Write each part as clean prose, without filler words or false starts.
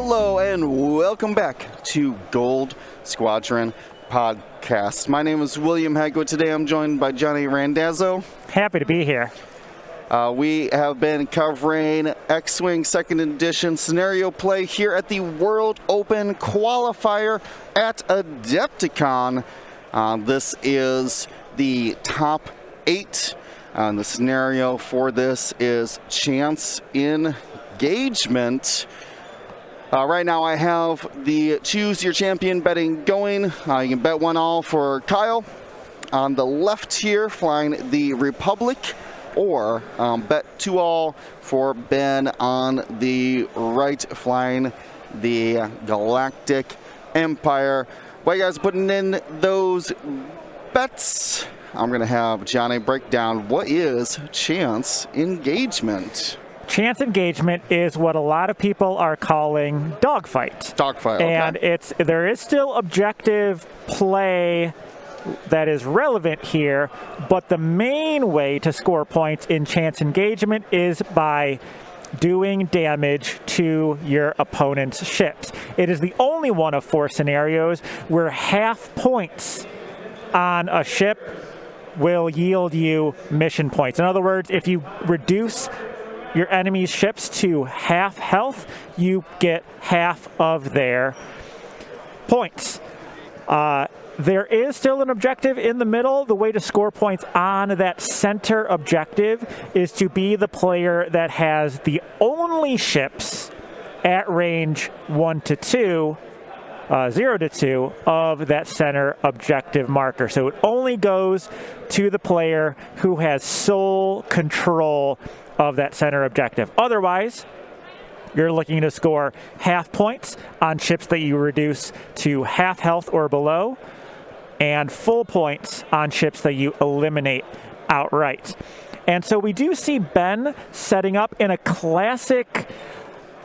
Hello and welcome back to Gold Squadron Podcast. My name is William Hagwood. Today I'm joined by Johnny Randazzo. Happy to be here. We have been covering X-Wing 2nd Edition scenario play here at the World Open Qualifier at Adepticon. This is the top 8. The scenario for this is chance engagement. Right now I have the choose your champion betting going. You can bet 1-all for Kyle on the left here, flying the Republic, or bet 2-all for Ben on the right, flying the Galactic Empire. While you guys are putting in those bets, I'm going to have Johnny break down what is chance engagement. Chance engagement is what a lot of people are calling dogfight. Dogfight, okay. And there is still objective play that is relevant here, but the main way to score points in chance engagement is by doing damage to your opponent's ships. It is the only one of 4 scenarios where half points on a ship will yield you mission points. In other words, if you reduce your enemy's ships to half health, you get half of their points. There is still an objective in the middle. The way to score points on that center objective is to be the player that has the only ships at range 0 to 2 of that center objective marker. So it only goes to the player who has sole control of that center objective. Otherwise, you're looking to score half points on ships that you reduce to half health or below, and full points on ships that you eliminate outright. And so we do see Ben setting up in a classic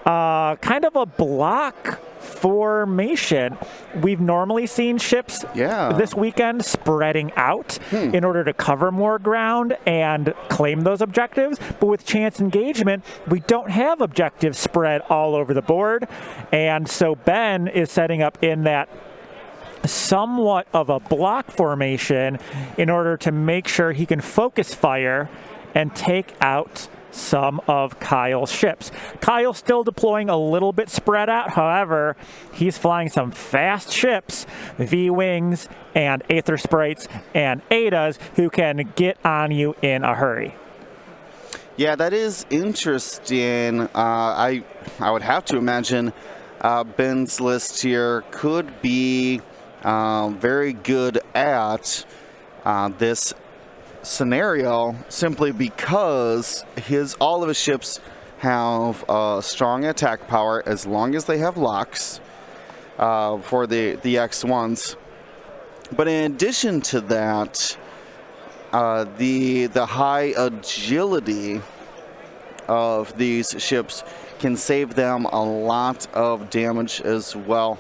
kind of a block formation. We've normally seen ships this weekend spreading out in order to cover more ground and claim those objectives. But with chance engagement, we don't have objectives spread all over the board. And so Ben is setting up in that somewhat of a block formation in order to make sure he can focus fire and take out some of Kyle's ships. Kyle's still deploying a little bit spread out. However, he's flying some fast ships, V-Wings and Aether Sprites and Adas, who can get on you in a hurry. Yeah, that is interesting. I would have to imagine Ben's list here could be very good at this scenario, simply because all of his ships have strong attack power as long as they have locks for the X1s. But in addition to that, the high agility of these ships can save them a lot of damage as well.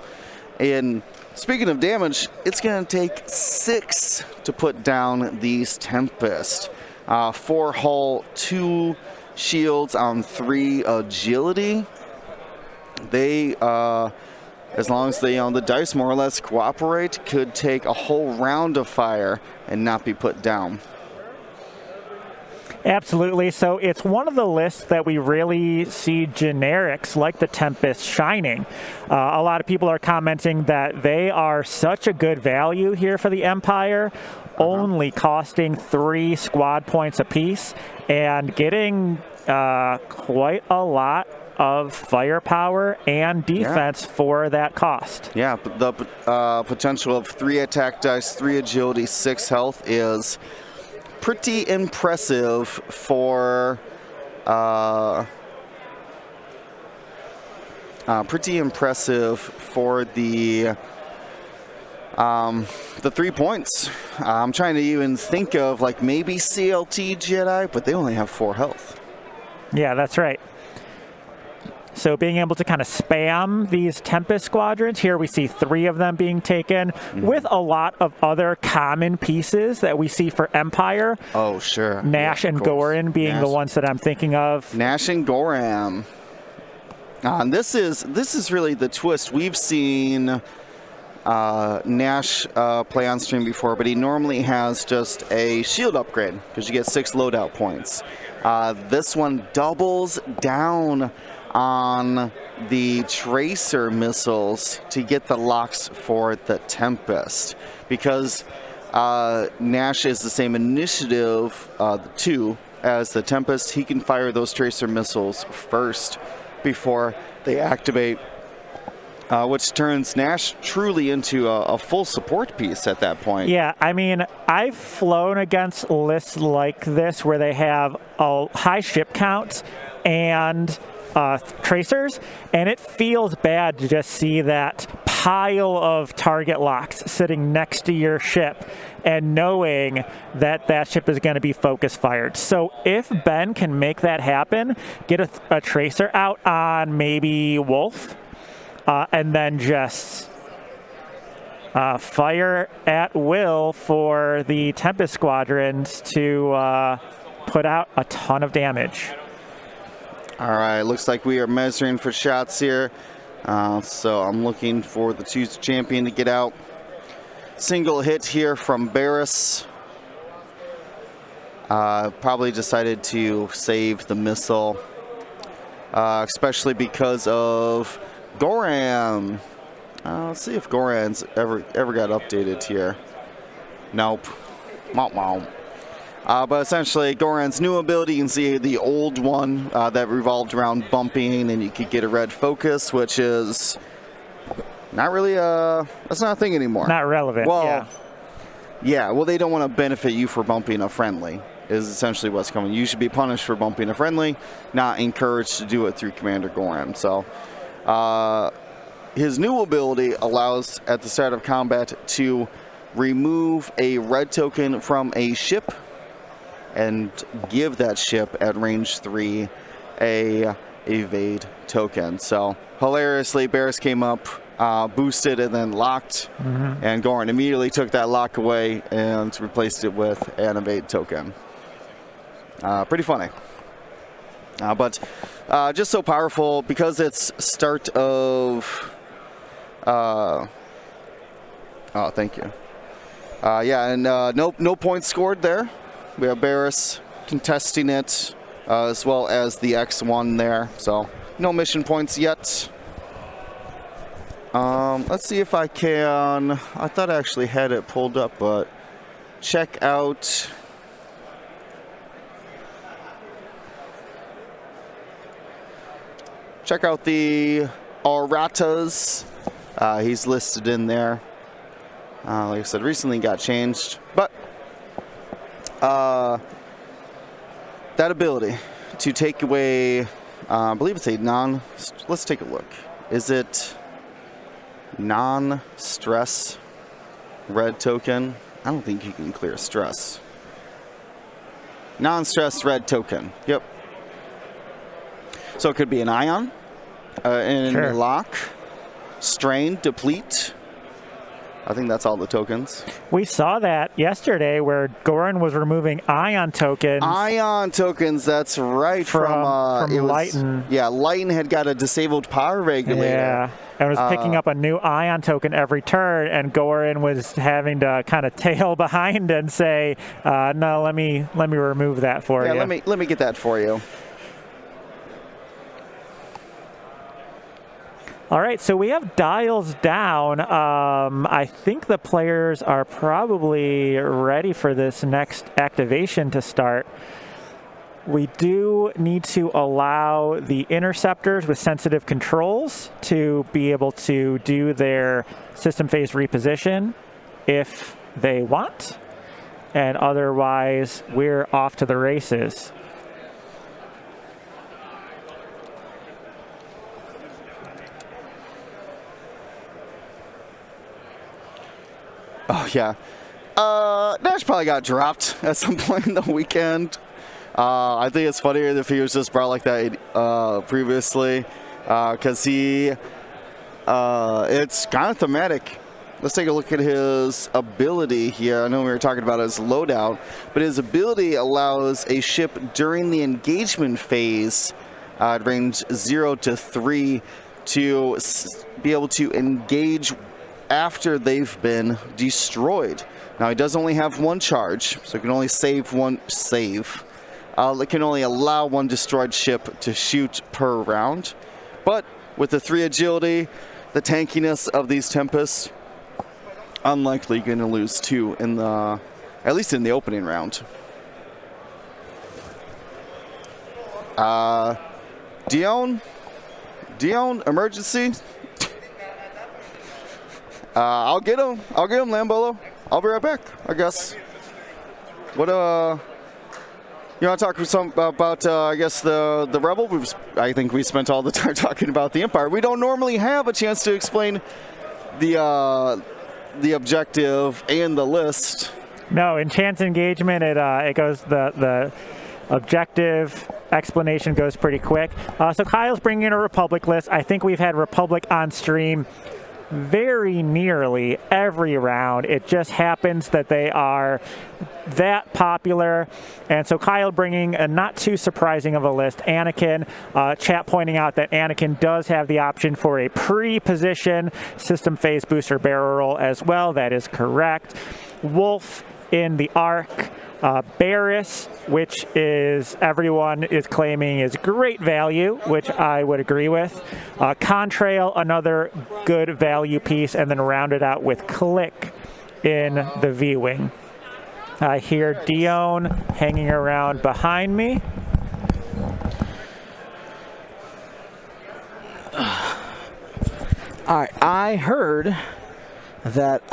And speaking of damage, it's going to take 6 to put down these Tempest. 4 hull, 2 shields on 3 agility. They, as long as the dice more or less cooperate, could take a whole round of fire and not be put down. Absolutely. So it's one of the lists that we really see generics like the Tempest shining. A lot of people are commenting that they are such a good value here for the Empire, only costing 3 squad points apiece and getting quite a lot of firepower and defense for that cost. Yeah, but the potential of 3 attack dice, 3 agility, 6 health is pretty impressive for the 3 points. I'm trying to even think of like maybe CLT Jedi, but they only have 4 health. Yeah, that's right. So being able to kind of spam these Tempest squadrons, here we see 3 of them being taken with a lot of other common pieces that we see for Empire. Oh, sure. Nash and Goran being the ones that I'm thinking of. Nash and Goran. And this is really the twist. We've seen Nash play on stream before, but he normally has just a shield upgrade because you get 6 loadout points. This one doubles down on the tracer missiles to get the locks for the Tempest, because Nash is the same initiative 2 as the Tempest. He can fire those tracer missiles first before they activate, which turns Nash truly into a full support piece at that point. Yeah, I mean, I've flown against lists like this where they have a high ship count and tracers, and it feels bad to just see that pile of target locks sitting next to your ship and knowing that that ship is going to be focus fired. So if Ben can make that happen, get a tracer out on maybe Wolf, and then just fire at will for the Tempest squadrons to put out a ton of damage. All right, looks like we are measuring for shots here. So I'm looking for the Choose Champion to get out. Single hit here from Barris. Probably decided to save the missile, especially because of Goran. Let's see if Goran's ever got updated here. Nope. Wow. But essentially, Goran's new ability, you can see the old one that revolved around bumping, and you could get a red focus, which is not really that's not a thing anymore. Not relevant. Well, yeah. Well, they don't want to benefit you for bumping a friendly, is essentially what's coming. You should be punished for bumping a friendly, not encouraged to do it through Commander Goran. So his new ability allows, at the start of combat, to remove a red token from a ship and give that ship at range 3 a evade token. So hilariously, Barris came up, boosted, and then locked, and Goran immediately took that lock away and replaced it with an evade token. Pretty funny. But just so powerful because it's start of... oh, thank you. Yeah, and no points scored there. We have Barris contesting it, as well as the X1 there. So no mission points yet. Let's see if I can... I thought I actually had it pulled up, but check out... Check out the Aratas. He's listed in there. Like I said, recently got changed, but that ability to take away, I believe it's a let's take a look. Is it non-stress red token? I don't think you can clear stress. Non-stress red token. Yep. So it could be an ion, Sure. lock, strain, deplete. I think that's all the tokens. We saw that yesterday where Goran was removing ion tokens. Ion tokens, that's right. From Whetten. Yeah, Whetten had got a disabled power regulator. Yeah, and was picking up a new ion token every turn, and Goran was having to kind of tail behind and say, "No, let me remove that for you." Yeah, let me get that for you. All right, so we have dials down. I think the players are probably ready for this next activation to start. We do need to allow the interceptors with sensitive controls to be able to do their system phase reposition if they want, and otherwise we're off to the races. Oh, yeah. Nash probably got dropped at some point in the weekend. I think it's funnier if he was just brought like that previously, because it's kind of thematic. Let's take a look at his ability here. I know we were talking about his loadout, but his ability allows a ship during the engagement phase at range 0 to 3 to be able to engage after they've been destroyed. Now he does only have 1 charge, so he can only save one save. It can only allow 1 destroyed ship to shoot per round. But with the 3 agility, the tankiness of these Tempests, unlikely going to lose 2 in the, at least in the opening round. Dion, emergency. I'll get him, Lambolo. I'll be right back, I guess. What, you want to talk about, I guess, the Rebel? I think we spent all the time talking about the Empire. We don't normally have a chance to explain the objective and the list. No, in chance engagement, it goes, the objective explanation goes pretty quick. So Kyle's bringing in a Republic list. I think we've had Republic on stream very nearly every round. It just happens that they are that popular. And so Kyle bringing a not too surprising of a list. Anakin, chat pointing out that Anakin does have the option for a pre-position system phase booster barrel roll as well. That is correct. Wolf in the Arc. Barris, which is everyone is claiming is great value, which I would agree with. Contrail, another good value piece, and then rounded out with Click in the V-Wing. I hear Dion hanging around behind me. All right, I heard that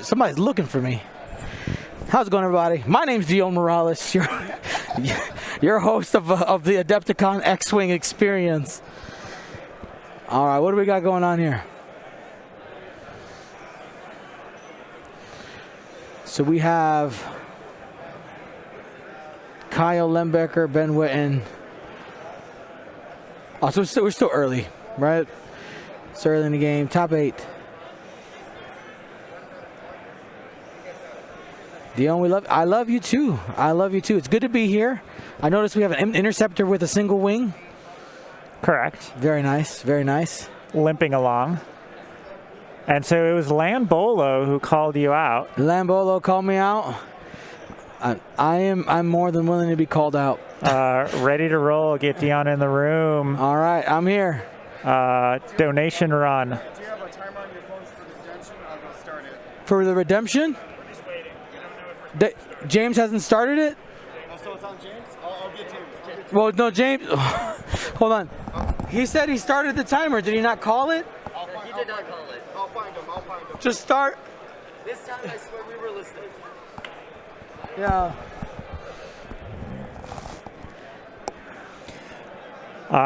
somebody's looking for me. How's it going, everybody? My name's Dion Morales, your host of the Adepticon X-Wing experience. All right, what do we got going on here? So we have Kyle Lehmbecker, Ben Whetten. Oh, so we're still early, right? It's early in the game. Top 8. Dion, I love you too. I love you too. It's good to be here. I noticed we have an interceptor with a single wing. Correct. Very nice. Very nice. Limping along. And so it was Lambolo who called you out. Lambolo called me out. I'm more than willing to be called out. Ready to roll. Get Dion in the room. All right, I'm here. Donation run. Do you have a timer on your phones for the redemption? I'll go start it. For the redemption? We're just waiting. We don't know if we're James hasn't started it? Oh, so it's on James? I'll get James. Well, no, James. Hold on. He said he started the timer. Did he not call it? He did not call it. I'll find him. Just start. This time I swear we were listening. Yeah.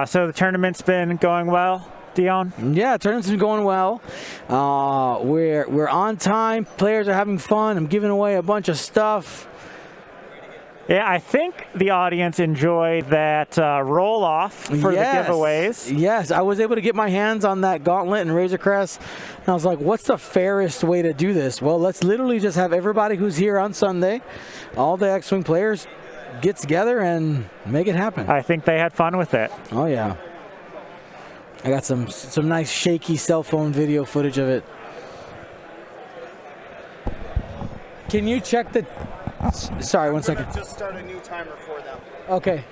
So the tournament's been going well, Dion? Yeah, tournament's been going well. We're on time. Players are having fun. I'm giving away a bunch of stuff. Yeah, I think the audience enjoyed that roll-off for the giveaways. Yes, I was able to get my hands on that gauntlet and Razor Crest. And I was like, what's the fairest way to do this? Well, let's literally just have everybody who's here on Sunday, all the X-Wing players, get together and make it happen. I think they had fun with it. Oh, yeah. I got some nice shaky cell phone video footage of it. Can you check the... Sorry, 1 second. Just start a new timer for them. Okay.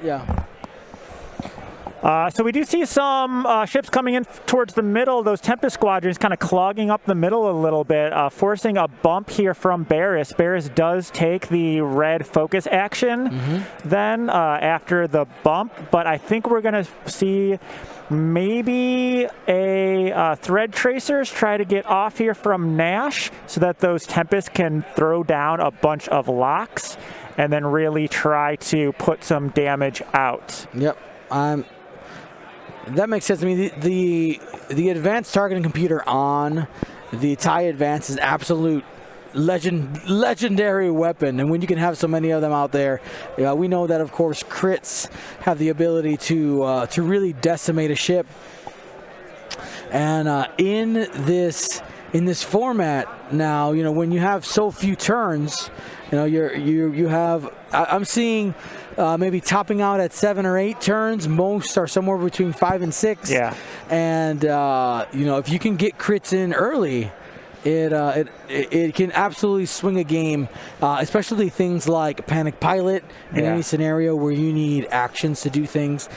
Yeah. So we do see some ships coming in towards the middle. Those Tempest squadrons kind of clogging up the middle a little bit, forcing a bump here from Barris. Barris does take the red focus action then after the bump, but I think we're going to see maybe a thread tracers try to get off here from Nash so that those Tempests can throw down a bunch of locks and then really try to put some damage out. Yep. That makes sense to me. The advanced targeting computer on the TIE Advance is absolute legendary weapon, and when you can have so many of them out there, we know that of course crits have the ability to really decimate a ship. And in this in this format now, when you have so few turns, you have. I'm seeing maybe topping out at 7 or 8 turns. Most are somewhere between 5 and 6. Yeah. And if you can get crits in early, it can absolutely swing a game, especially things like Panic Pilot in any scenario where you need actions to do things.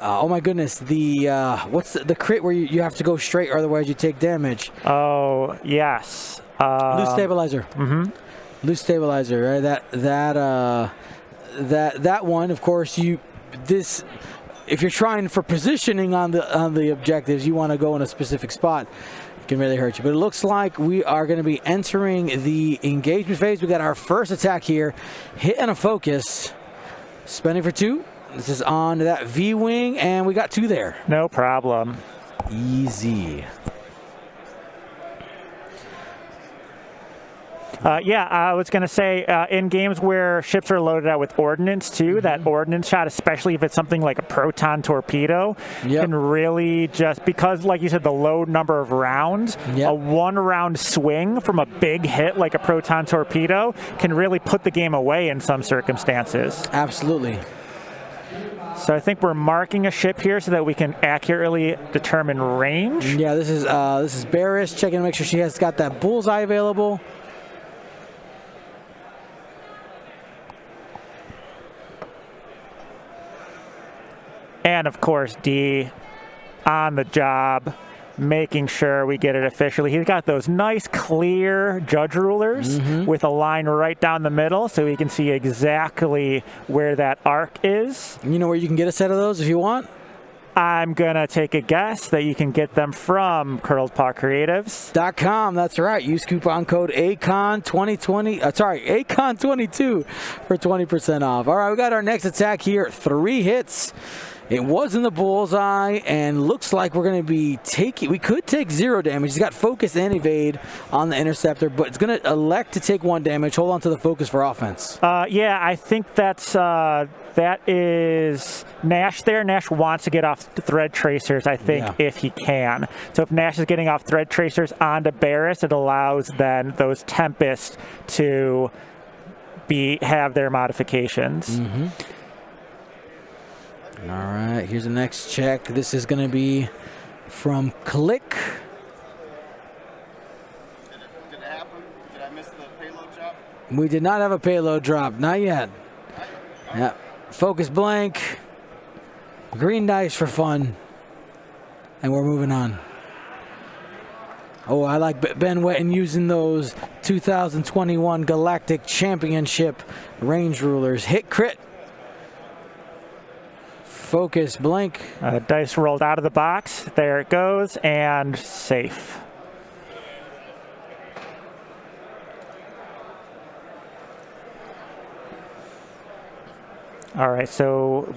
Oh my goodness, what's the crit where you have to go straight, or otherwise you take damage? Oh yes. Loose stabilizer. Mm-hmm. Loose stabilizer, right? That one, of course. If you're trying for positioning on the objectives, you want to go in a specific spot. It can really hurt you. But it looks like we are going to be entering the engagement phase. We got our first attack here, hit and a focus, spending for 2. This is on that V-wing, and we got 2 there. No problem. Easy. I was going to say, in games where ships are loaded out with ordnance, too, that ordnance shot, especially if it's something like a proton torpedo, can really just, because, like you said, the low number of rounds, a 1-round swing from a big hit like a proton torpedo can really put the game away in some circumstances. Absolutely. So I think we're marking a ship here so that we can accurately determine range. Yeah, this is Barris checking to make sure she has got that bullseye available. And, of course, D on the job, making sure we get it officially. He's got those nice, clear judge rulers with a line right down the middle so we can see exactly where that arc is. You know where you can get a set of those if you want? I'm going to take a guess that you can get them from CurledPawCreatives.com. That's right. Use coupon code ACON2020. ACON22 for 20% off. All right, we got our next attack here. 3 hits. It was in the bullseye, and looks like we're going to be taking... We could take 0 damage. He's got focus and evade on the interceptor, but it's going to elect to take 1 damage. Hold on to the focus for offense. I think that is Nash there. Nash wants to get off the thread tracers, I think, if he can. So if Nash is getting off thread tracers onto Barris, it allows then those Tempests to have their modifications. All right, here's the next check. This is going to be from Click. Did it happen? Did I miss the payload drop? We did not have a payload drop. Not yet. Yeah. Focus blank. Green dice for fun. And we're moving on. Oh, I like Ben Whetten using those 2021 Galactic Championship range rulers. Hit crit. Focus blank. Dice rolled out of the box. There it goes, and safe. All right, so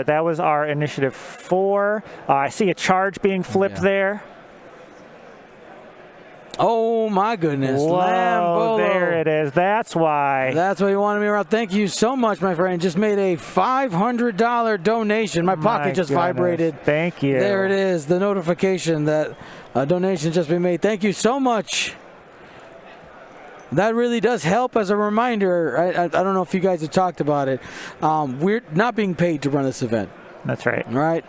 that was our initiative 4. I see a charge being flipped there. Oh my goodness. Whoa, Lambo. there it is. That's why. That's why you wanted me around. Thank you so much, my friend. Just made a $500 donation. My pocket just vibrated. Thank you. There it is, the notification that a donation just been made. Thank you so much. That really does help as a reminder. I don't know if you guys have talked about it. We're not being paid to run this event. That's right. Right.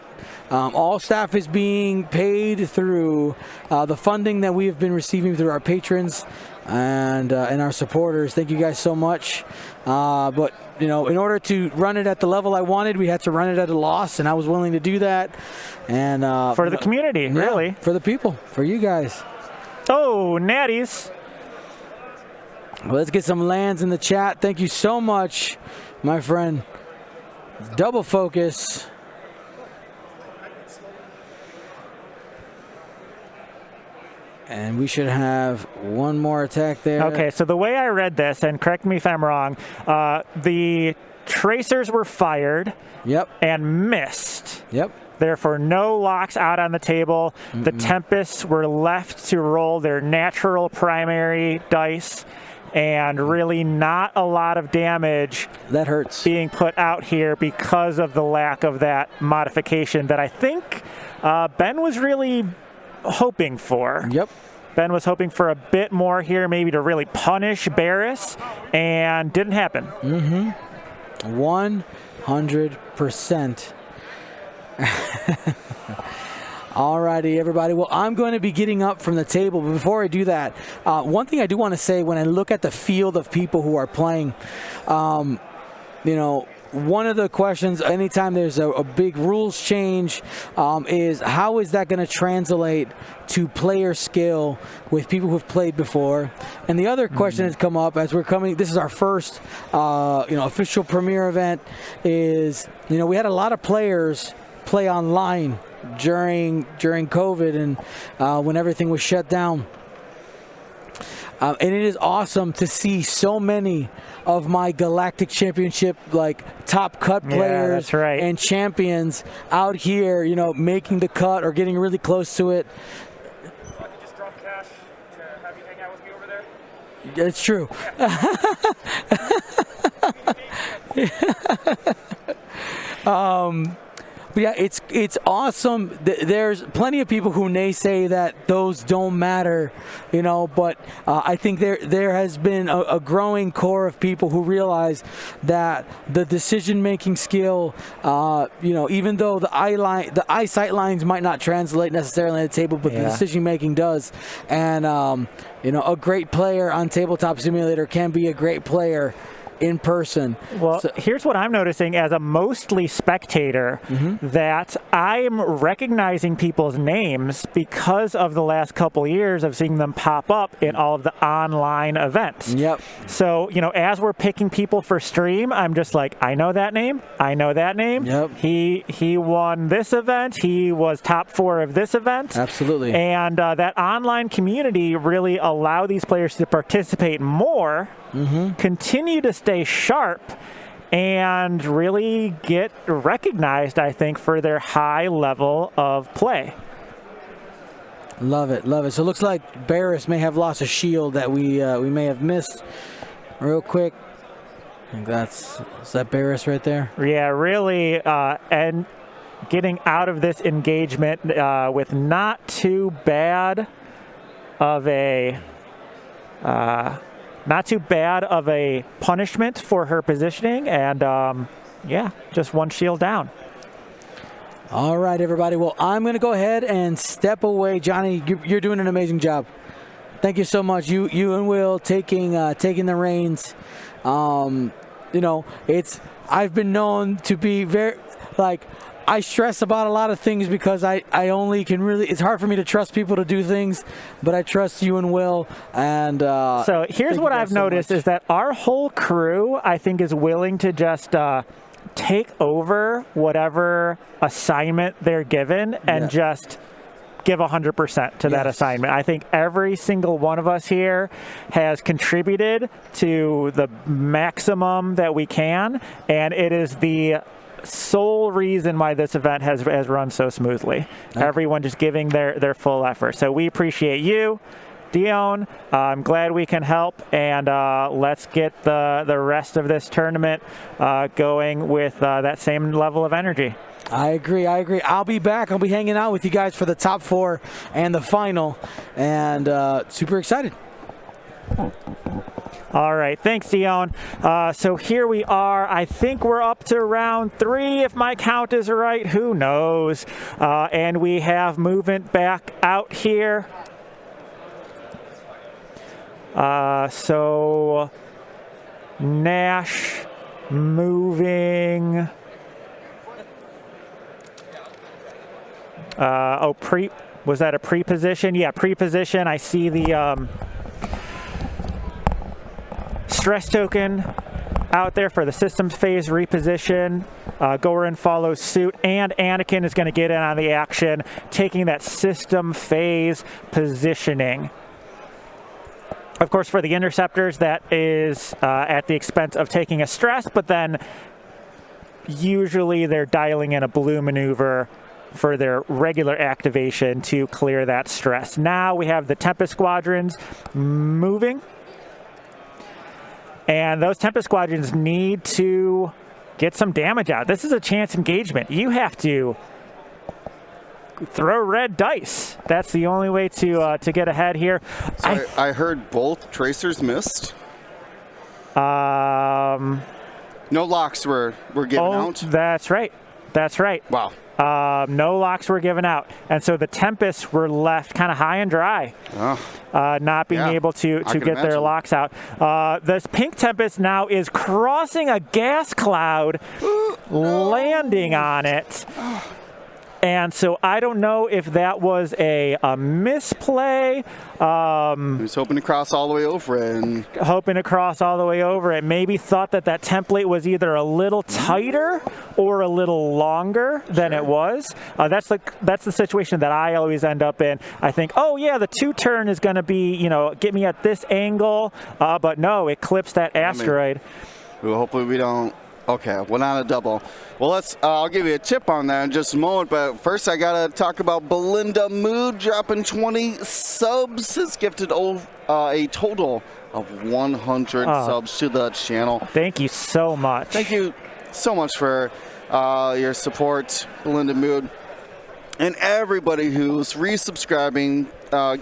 All staff is being paid through the funding that we have been receiving through our patrons and our supporters. Thank you guys so much. But in order to run it at the level I wanted, we had to run it at a loss, and I was willing to do that. And for the community, really, for the people, for you guys. Oh, natties. Well, let's get some lands in the chat. Thank you so much, my friend. Double focus. And we should have one more attack there. Okay, so the way I read this, and correct me if I'm wrong, the tracers were fired and missed. Therefore, no locks out on the table. The Tempests were left to roll their natural primary dice, and really not a lot of damage that hurts being put out here because of the lack of that modification that I think Ben was really hoping for. Yep. Ben was hoping for a bit more here, maybe to really punish Barris, and didn't happen. 100%. Alrighty, everybody. Well, I'm going to be getting up from the table, but before I do that, one thing I do want to say when I look at the field of people who are playing, you know, one of the questions anytime there's a big rules change is how is that going to translate to player skill with people who've played before? And the other question that's come up as we're coming, this is our first official premiere event, is, you know, we had a lot of players play online during COVID and when everything was shut down. And it is awesome to see so many of my Galactic Championship top cut players that's right. and champions out here, you know, making the cut or getting really close to it. I could just drop cash to have you hang out with me over there. It's true. But yeah, it's awesome. There's plenty of people who naysay that those don't matter, you know. But I think there has been a growing core of people who realize that the decision-making skill, you know, even though the eyesight lines might not translate necessarily at the table, but the decision-making does. And you know, a great player on Tabletop Simulator can be a great player in person. Well, here's what I'm noticing as a mostly spectator, that I'm recognizing people's names because of the last couple years of seeing them pop up in all of the online events. Yep. So, you know, as we're picking people for stream, I'm just like, I know that name. I know that name. Yep. He won this event. He was top 4 of this event. Absolutely. And that online community really allow these players to participate more, continue to stay sharp, and really get recognized, I think, for their high level of play. Love it, love it. So it looks like Barris may have lost a shield that we may have missed. Real quick, I think is that Barris right there? Yeah, really, and getting out of this engagement with not too bad of a punishment for her positioning, and yeah, just one shield down. All right, everybody. Well, I'm going to go ahead and step away. Johnny, you're doing an amazing job. Thank you so much. You and Will taking the reins. You know, I've been known to be very I stress about a lot of things because I only can really, it's hard for me to trust people to do things, but I trust you and Will. And so here's what I've noticed is that our whole crew, I think, is willing to just take over whatever assignment they're given and just give 100% to that assignment. I think every single one of us here has contributed to the maximum that we can, and it is the sole reason why this event has run so smoothly. Okay. Everyone just giving their full effort. So we appreciate you, Dion. I'm glad we can help, and let's get the rest of this tournament going with that same level of energy. I agree. I'll be back. I'll be hanging out with you guys for the top 4 and the final, and super excited. All right, thanks, Dion. So here we are. I think we're up to round 3, if my count is right. Who knows? And we have movement back out here. So Nash moving. Was that a pre-position? Yeah, pre-position. I see the stress token out there for the systems phase reposition. Goran follows suit, and Anakin is going to get in on the action, taking that system phase positioning. Of course, for the interceptors, that is at the expense of taking a stress, but then usually they're dialing in a blue maneuver for their regular activation to clear that stress. Now we have the Tempest Squadrons moving. And those Tempest Squadrons need to get some damage out. This is a chance engagement. You have to throw red dice. That's the only way to get ahead here. So I heard both tracers missed. No locks were given out. That's right. That's right. Wow. No locks were given out, and so the Tempests were left kind of high and dry, not being able to get their locks out. This pink Tempest now is crossing a gas cloud, landing on it. And so I don't know if that was a misplay. He was hoping to cross all the way over it. Maybe thought that template was either a little tighter or a little longer than it was. That's the situation that I always end up in. I think, oh yeah, the 2-turn is going to be, get me at this angle. But no, it clips that asteroid. Hopefully we don't. Okay, well, not a double. Well, I'll give you a tip on that in just a moment, but first I gotta talk about Belinda Mood dropping 20 subs. Has gifted a total of 100 subs to the channel. Thank you so much. Thank you so much for your support, Belinda Mood. And everybody who's resubscribing,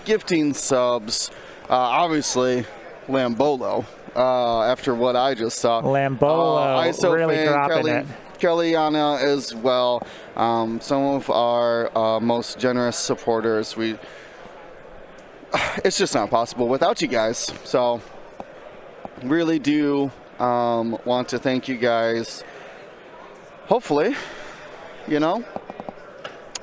gifting subs, obviously Lambolo. After what I just saw. Lambola really dropping it. Kellyanna as well. Some of our most generous supporters. It's just not possible without you guys. So really do want to thank you guys. Hopefully,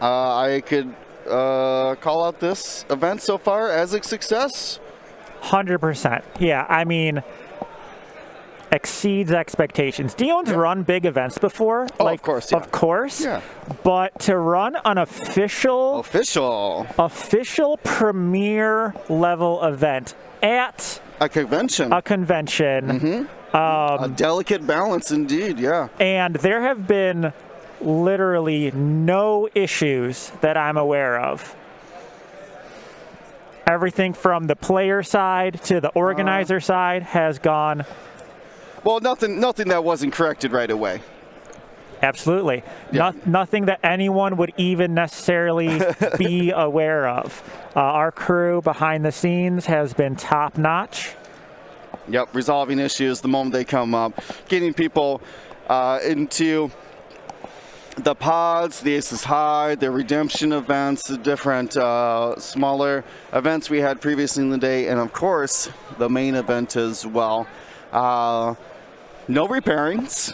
I could call out this event so far as a success. 100%. Yeah, I mean, exceeds expectations. Dion's run big events before. Of course, yeah. Of course. Yeah. But to run an official premier level event at a convention. A delicate balance indeed, yeah. And there have been literally no issues that I'm aware of. Everything from the player side to the organizer side has gone. Well, nothing that wasn't corrected right away. Absolutely. Yeah. Nothing that anyone would even necessarily be aware of. Our crew behind the scenes has been top notch. Yep, resolving issues the moment they come up, getting people into the pods, the Aces High, the redemption events, the different smaller events we had previously in the day, and of course the main event as well. No repairings,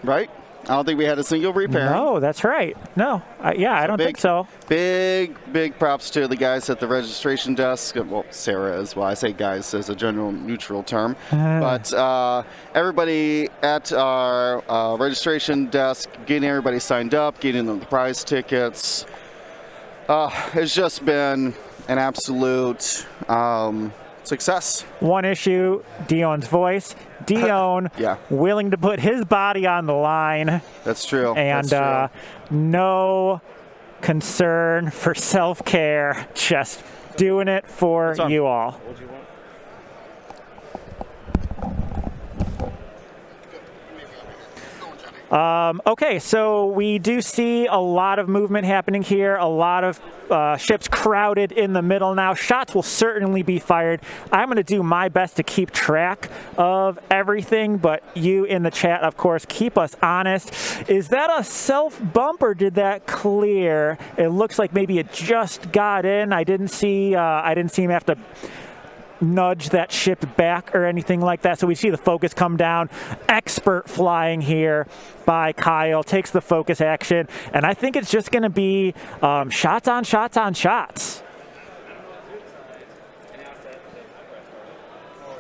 right? I don't think we had a single repair. No, that's right. No, I don't think so. Big props to the guys at the registration desk. Well, Sarah as well. I say guys as a general neutral term. But everybody at our registration desk, getting everybody signed up, getting them the prize tickets. It's just been an absolute success. One issue, Dion's voice. Dion willing to put his body on the line. That's true. And no concern for self-care, just doing it for you all. Okay, so we do see a lot of movement happening here, a lot of ships crowded in the middle now. Shots will certainly be fired. I'm going to do my best to keep track of everything, but you in the chat, of course, keep us honest. Is that a self-bump or did that clear? It looks like maybe it just got in. I didn't see him have to nudge that ship back or anything like that. So we see the focus come down. Expert flying here by Kyle. Takes the focus action. And I think it's just going to be shots on shots on shots.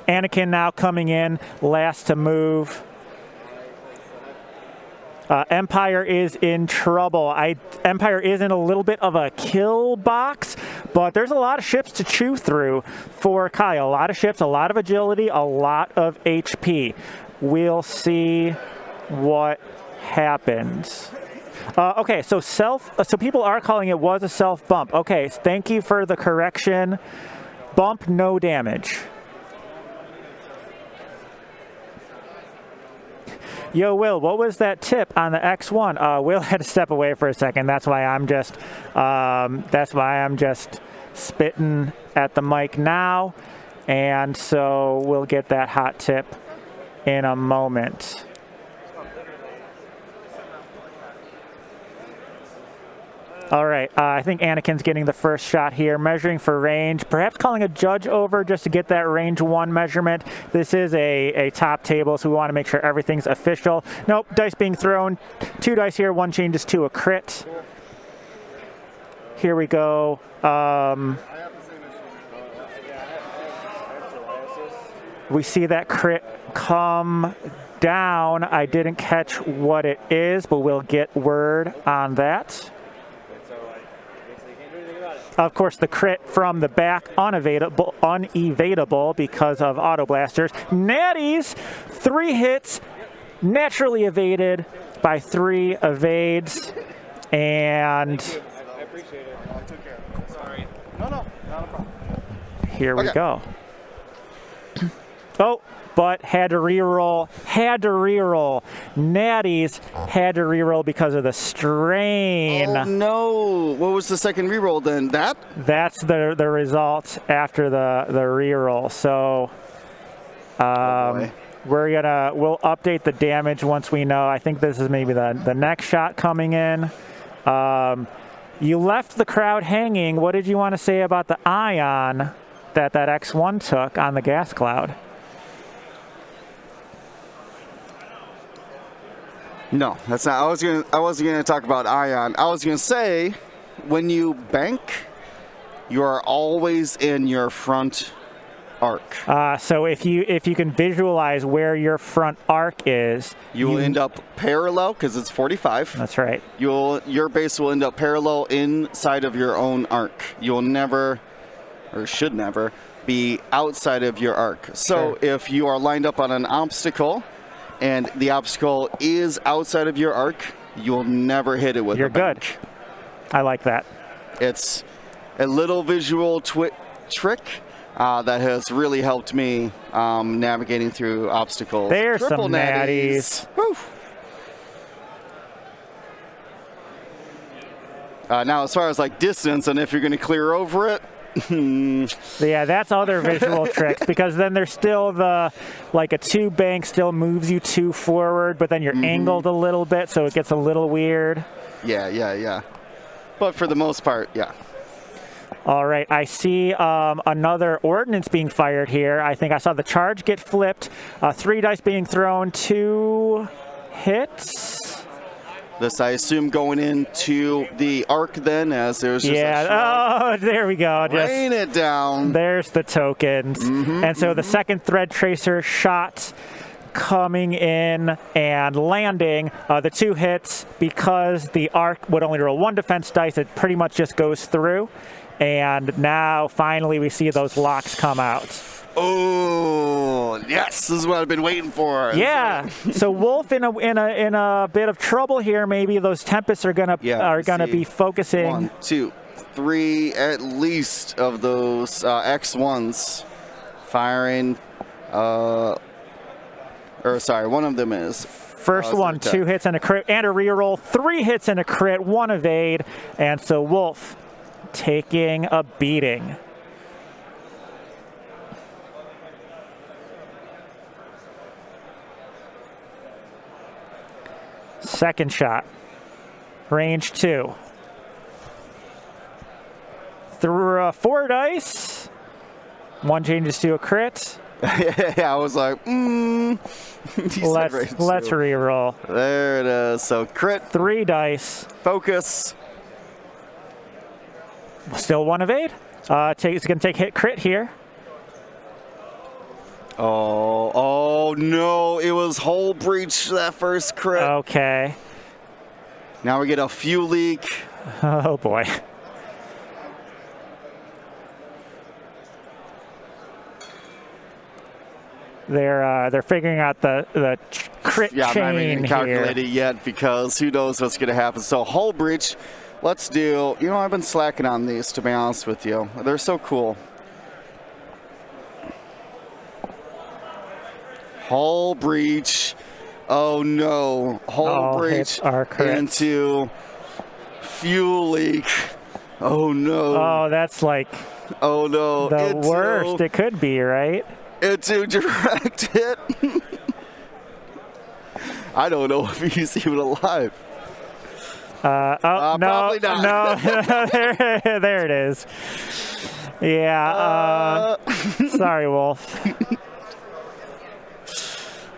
Anakin now coming in, last to move. Empire is in trouble. Empire is in a little bit of a kill box, but there's a lot of ships to chew through for Kyle. A lot of ships, a lot of agility, a lot of HP. We'll see what happens. Okay, so people are calling it was a self bump. Okay, thank you for the correction. Bump, no damage. Yo, Will, what was that tip on the X1? Will had to step away for a second. That's why I'm just spitting at the mic now, and so we'll get that hot tip in a moment. All right, I think Anakin's getting the first shot here, measuring for range, perhaps calling a judge over just to get that range 1 measurement. This is a top table, so we want to make sure everything's official. Nope, dice being thrown. 2 dice here, 1 changes to a crit. Here we go. We see that crit come down. I didn't catch what it is, but we'll get word on that. Of course, the crit from the back, unevadable because of auto blasters. Natties, 3 hits, naturally evaded by 3 evades, and I appreciate it. I took care of it. Sorry. No, not a problem. Here we go. Oh, but had to reroll. Natties had to reroll because of the strain. Oh no! What was the second reroll then? That? That's the result after the reroll. So we'll update the damage once we know. I think this is maybe the next shot coming in. You left the crowd hanging. What did you want to say about the ion that X1 took on the gas cloud? No, that's not. I wasn't gonna talk about ion. I was gonna say, when you bank, you are always in your front arc. So if you can visualize where your front arc is, you will end up parallel because it's 45. That's right. Your base will end up parallel inside of your own arc. You'll never, or should never, be outside of your arc. So if you are lined up on an obstacle, and the obstacle is outside of your arc, you'll never hit it with You're a bank. good. I like that. It's a little visual trick that has really helped me navigating through obstacles. There's Triple some natties. Woo. Now, as far as like distance and if you're going to clear over it, yeah, that's other visual tricks, because then there's still like a 2 bank still moves you 2 forward, but then you're angled a little bit, so it gets a little weird. Yeah. But for the most part, yeah. All right, I see another ordnance being fired here. I think I saw the charge get flipped. 3 dice being thrown, 2 hits. This, I assume, going into the arc then, as there's just oh, there we go. Rain it down. There's the tokens. And so the second thread tracer shot coming in and landing. The 2 hits, because the arc would only roll 1 defense dice, it pretty much just goes through. And now, finally, we see those locks come out. Oh, yes, this is what I've been waiting for. Yeah. So Wolf in a bit of trouble here. Maybe those Tempests are gonna be focusing. 1, 2, 3 at least of those X1s firing. One of them is. First one, 2 hits and a crit and a reroll. 3 hits and a crit, 1 evade, and so Wolf taking a beating. Second shot, range 2. 4 dice. 1 changes to a crit. Yeah, I was like, Let's re-roll. There it is. So crit. 3 dice. Focus. Still 1 evade. It's going to take hit crit here. Oh no, it was hull breach, that first crit. Okay. Now we get a fuel leak. Oh boy. They're figuring out the crit chain here. I'm not even calculated yet, because who knows what's going to happen. So hull breach, let's do. I've been slacking on these, to be honest with you. They're so cool. Hull breach Oh no! Hull All breach hits are crits. into fuel leak. Oh no! Oh, that's like Oh no! the worst it could be, right? Into direct hit. I don't know if he's even alive. No, probably not. no, there it is. Yeah, sorry, Wolf.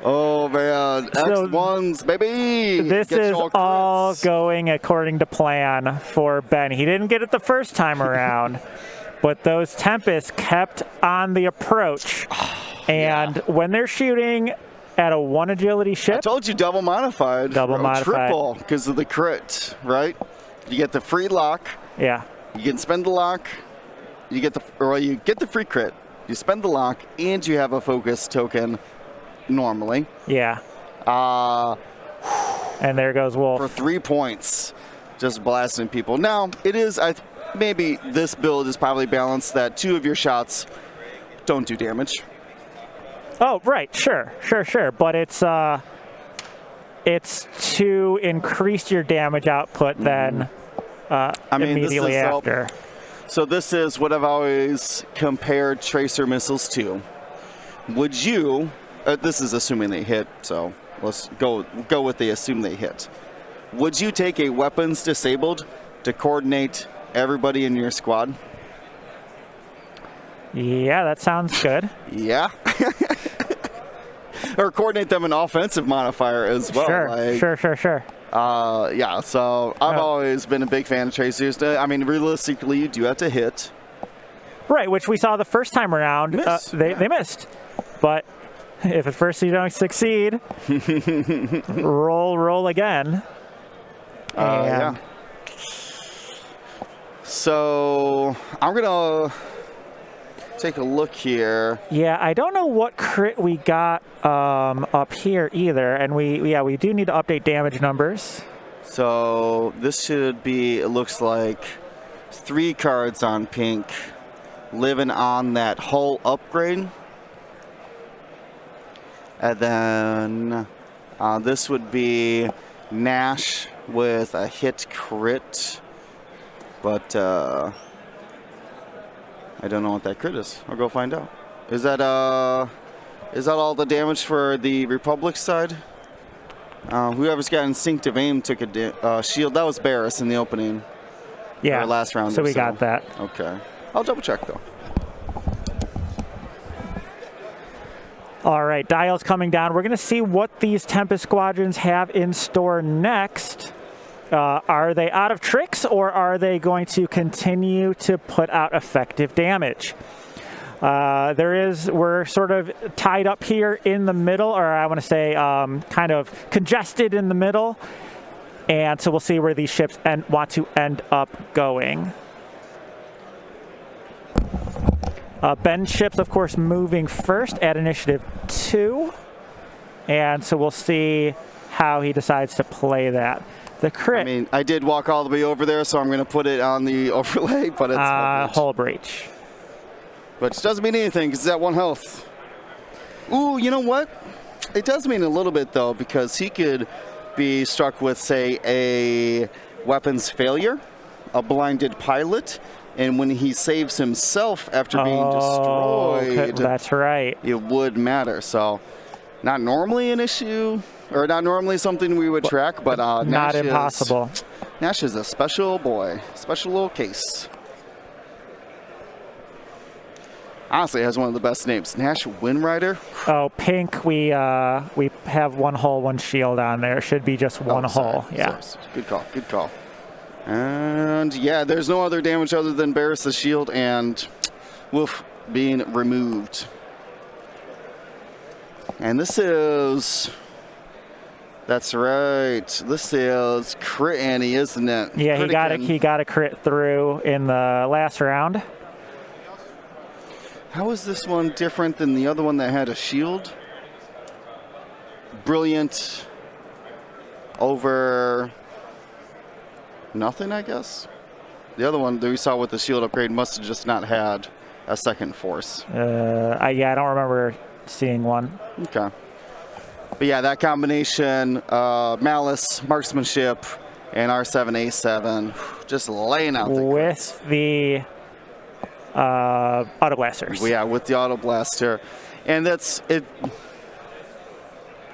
Oh man, So X1s, baby. This Get is your all crits. going according to plan for Ben. He didn't get it the first time around, but those Tempests kept on the approach. And when they're shooting at a 1 agility I ship, told you double modified. Double or modified. Triple because of the crit, right? You get the free lock. yeah, You can spend the lock. You get the free crit. You spend the lock, and you have a focus token. Normally, yeah. And there goes Wolf. for 3 points, just blasting people. Now it is. Maybe this build is probably balanced that 2 of your shots don't do damage. Oh, right, sure. But it's to increase your damage output then immediately this is after. So this is what I've always compared tracer missiles to. Would you? This is assuming they hit, so let's go with the assume they hit. Would you take a weapons disabled to coordinate everybody in your squad? Yeah, that sounds good. Yeah. Or coordinate them in offensive modifier as well. Sure. Yeah, so I've always been a big fan of tracers. I mean, realistically, you do have to hit. Right, which we saw the first time around. They missed. But if at first you don't succeed, roll again. Yeah. So I'm going to take a look here. Yeah, I don't know what crit we got up here either. And we do need to update damage numbers. So this should be, it looks like 3 cards on pink, living on that hull upgrade. And then this would be Nash with a hit crit. But I don't know what that crit is. I'll go find out. Is that all the damage for the Republic side? Whoever's got instinctive aim took a shield. That was Barris in the opening. Yeah, last round. so we got that. Okay. I'll double check though. All right, dials coming down. We're going to see what these Tempest Squadrons have in store next. Are they out of tricks, or are they going to continue to put out effective damage? We're sort of tied up here in the middle, or I want to say kind of congested in the middle. And so we'll see where these ships want to end up going. Ben's ship's, of course, moving first at initiative 2. And so we'll see how he decides to play that. The crit. I mean, I did walk all the way over there, so I'm going to put it on the overlay, but it's Hull breach. Which doesn't mean anything because it's at 1 health. Ooh, you know what? It does mean a little bit, though, because he could be struck with, say, a weapons failure, a blinded pilot, and when he saves himself after being destroyed, that's right. It would matter. So, not normally an issue, or not normally something we would track, but not impossible. Nash is a special boy, special little case. Honestly, has one of the best names, Nash Windrider. Oh, pink. We have 1 hull, 1 shield on there. Should be just 1 hull. Yeah. Sorry. Good call. And yeah, there's no other damage other than Barris' shield and Wolf being removed. And this is, that's right, this is Crit Annie, isn't it? Yeah, he got a crit through in the last round. How is this one different than the other one that had a shield? Brilliant over nothing, I guess. The other one that we saw with the shield upgrade must have just not had a second force. I don't remember seeing one. Okay. But yeah, that combination, Malice, Marksmanship, and R7A7, just laying out the with the auto blasters. Yeah, with the auto blaster, and that's it.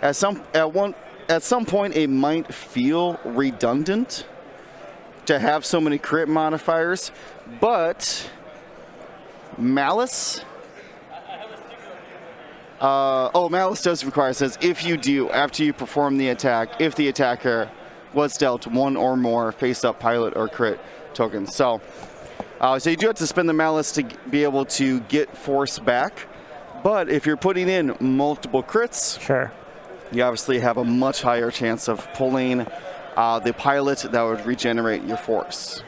At some point, it might feel redundant to have so many crit modifiers, but Malice. Malice does require, says, if you do, after you perform the attack, if the attacker was dealt one or more face-up pilot or crit tokens. So you do have to spend the Malice to be able to get force back, but if you're putting in multiple crits, sure, you obviously have a much higher chance of pulling the pilot that would regenerate your force.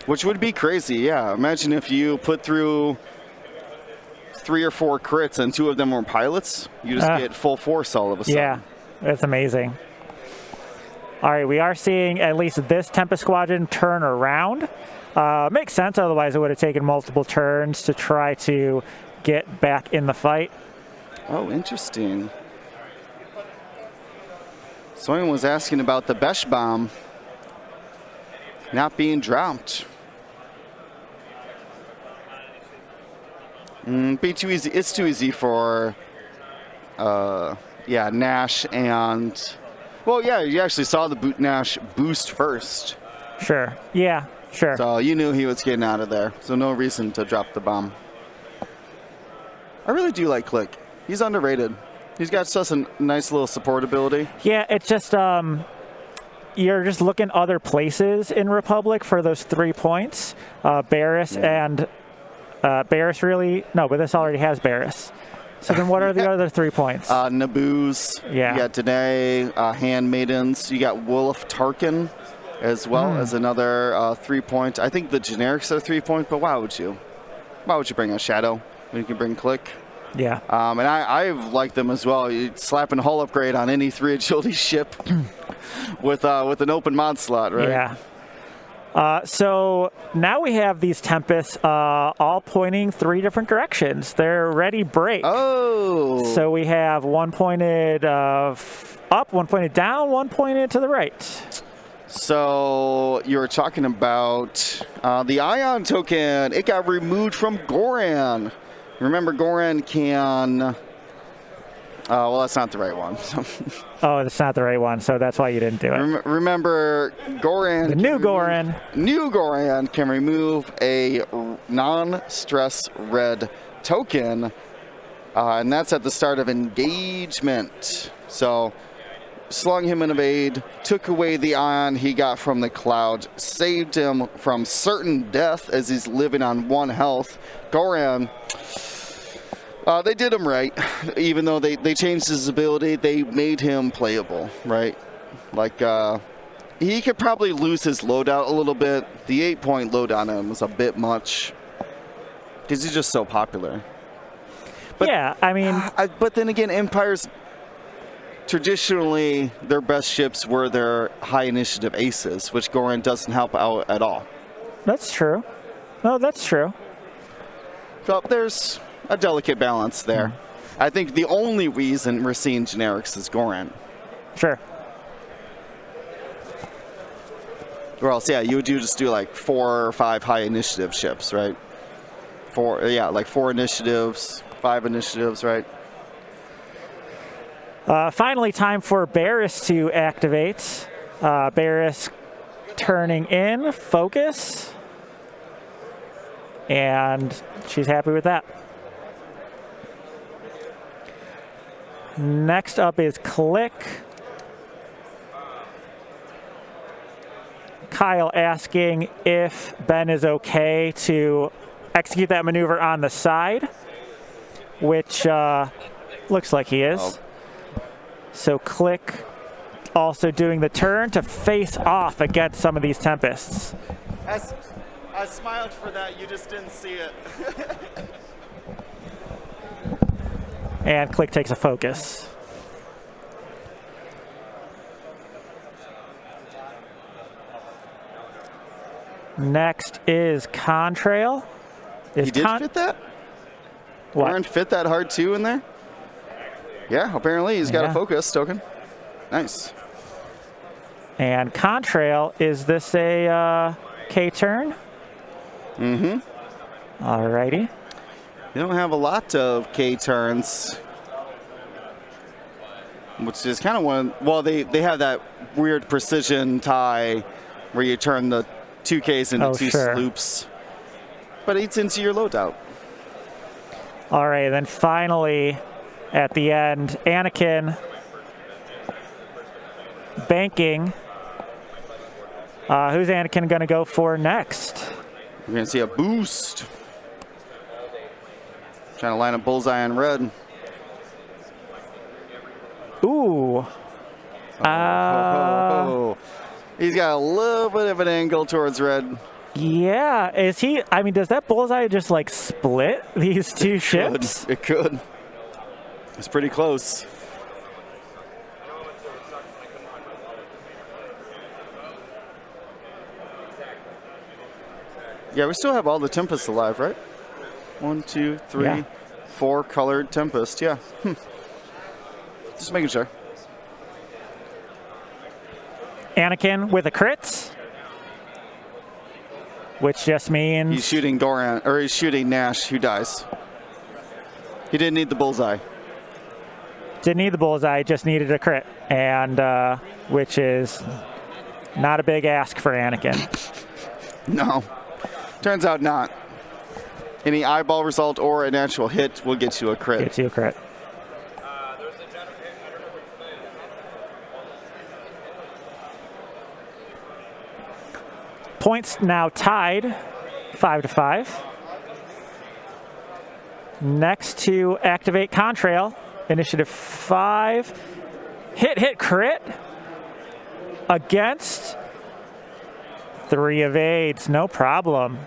Which would be crazy, yeah. Imagine if you put through 3 or 4 crits and 2 of them were pilots, you just get full force all of a sudden. Yeah, that's amazing. All right, we are seeing at least this Tempest Squadron turn around. Makes sense, otherwise it would have taken multiple turns to try to get back in the fight. Oh, interesting. Someone was asking about the Besh bomb not being dropped. Be too easy. It's too easy for, Nash and, well, yeah, you actually saw the Nash boost first. Sure. Yeah, sure. So you knew he was getting out of there. So no reason to drop the bomb. I really do like Click. He's underrated. He's got such a nice little support ability. Yeah, it's just you're just looking other places in Republic for those 3 points. Barris and Barris really no, but this already has Barris. So then what are the other 3 points? Naboo's. Yeah. You got Danae, Handmaidens. You got Wolf Tarkin as well as another 3 point. I think the generics are 3 point, but why would you bring a Shadow when you can bring Click? Yeah. And I've liked them as well. You slap a hull upgrade on any 3 agility ship with an open mod slot, right? Yeah. So now we have these Tempests all pointing 3 different directions. They're ready break. Oh. So we have one pointed up, one pointed down, one pointed to the right. So you were talking about the Ion token. It got removed from Goran. Remember, Goran can... well, that's not the right one. Oh, that's not the right one, so that's why you didn't do it. Remember, Goran... The new Goran. New Goran can remove a non-stress red token, and that's at the start of engagement. So, slung him in evade, took away the ion he got from the cloud, saved him from certain death as he's living on 1 health. Goran... they did him right. Even though they changed his ability, they made him playable, right? Like, he could probably lose his loadout a little bit. The 8-point load on him was a bit much because he's just so popular. But, yeah, I mean... but then again, Empires, traditionally, their best ships were their high initiative aces, which Goran doesn't help out at all. That's true. No, that's true. So there's a delicate balance there. I think the only reason we're seeing generics is Goran. Sure. Or else, yeah, you would just do like 4 or 5 high initiative ships, right? 4 initiatives, 5 initiatives, right? Finally, time for Barris to activate. Barris turning in, focus. And she's happy with that. Next up is Click. Kyle asking if Ben is okay to execute that maneuver on the side, which looks like he is. Oh. So Click also doing the turn to face off against some of these Tempests. I smiled for that, you just didn't see it. And Click takes a focus. Next is Contrail. He did fit that? What? Warren fit that hard too in there? Yeah, apparently he's got Yeah. a focus token. Nice. And Contrail, is this a K turn? Mm-hmm. Alrighty. You don't have a lot of K turns, which is kind of one. Well, they have that weird precision tie where you turn the 2Ks into two sure. sloops, but it eats into your loadout. All right, then finally, at the end, Anakin banking. Who's Anakin going to go for next? We're going to see a boost. Trying to line a bullseye on red. Ooh. He's got a little bit of an angle towards red. Yeah, is he? I mean, does that bullseye just like split these two ships? It could. It's pretty close. Yeah, we still have all the Tempests alive, right? 1, 2, 3, Yeah. 4 colored Tempest. Yeah. Just making sure. Anakin with a crits, which just means He's shooting Goran, or he's shooting Nash, who dies. He didn't need the bullseye. didn't need the bullseye, just needed a crit, and which is not a big ask for Anakin. No. Turns out not. Any eyeball result or a natural hit will get you a crit. Gets you a crit. Points now tied, 5-5. Next to activate Contrail, initiative 5. Hit, crit. Against 3 evades, no problem.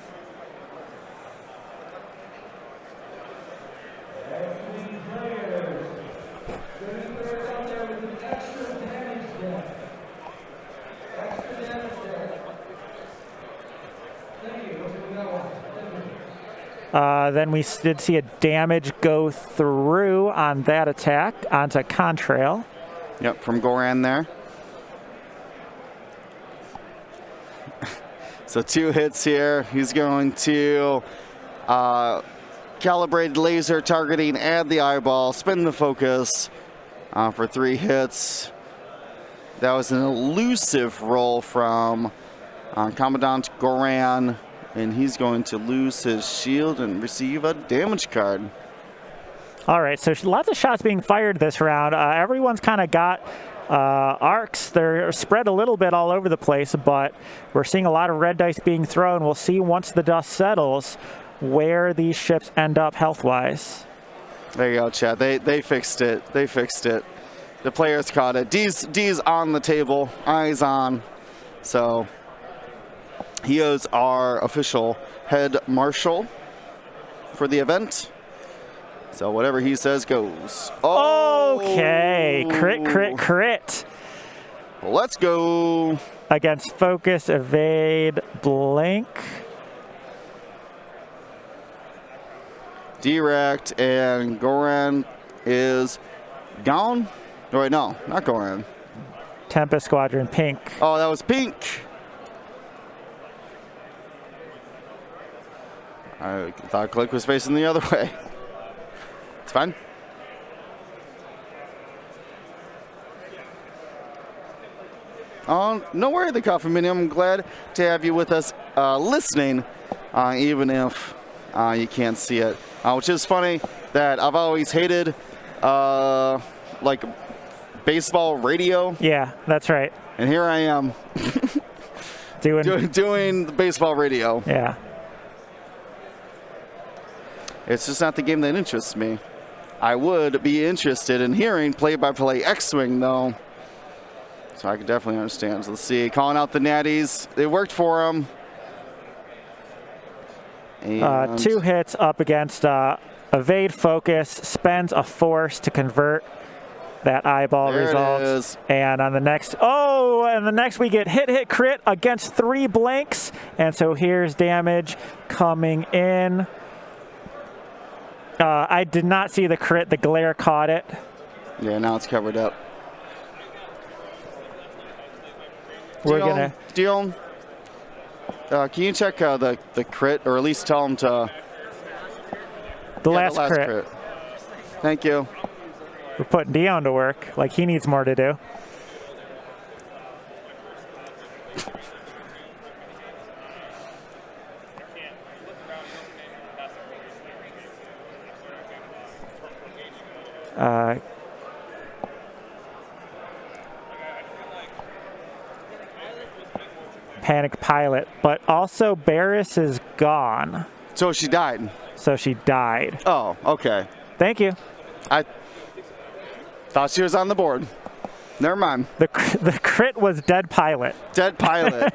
Then we did see a damage go through on that attack onto Contrail. Yep, from Goran there. So 2 hits here. He's going to calibrated laser targeting, add the eyeball, spin the focus for 3 hits. That was an elusive roll from Commandant Goran, and he's going to lose his shield and receive a damage card. All right, so lots of shots being fired this round. Everyone's kind of got arcs. They're spread a little bit all over the place, but we're seeing a lot of red dice being thrown. We'll see once the dust settles where these ships end up health-wise. There you go, Chad. They fixed it. They fixed it. The players caught it. D's on the table, eyes on. So he is our official head marshal for the event. So whatever he says goes. Oh! Okay, crit. Let's go. Against focus, evade, blink. Direct, and Goran is gone. Oh, wait, no, not Goran. Tempest Squadron, pink. Oh, that was pink. I thought Click was facing the other way. It's fine. Oh, no worry, the Coffee Mini. I'm glad to have you with us listening, even if you can't see it. Which is funny that I've always hated like baseball radio. Yeah, that's right. And here I am doing the baseball radio. Yeah. It's just not the game that interests me. I would be interested in hearing play-by-play X-Wing, though. So I can definitely understand. So let's see. Calling out the natties. It worked for him. 2 hits up against evade focus, spends a force to convert that eyeball There result. it is. And on the next, and the next we get hit, crit against 3 blanks. And so here's damage coming in. I did not see the crit. The glare caught it. Yeah, now it's covered up. We're gonna. Dion, can you check the crit, or at least tell him to... The Yeah, last crit. Thank you. We're putting Dion to work. Like he needs more to do. Panic Pilot, but also Barris is gone, So she died. so she died. Oh, okay. Thank you. I thought she was on the board. Never mind. The crit was Dead Pilot. Dead pilot.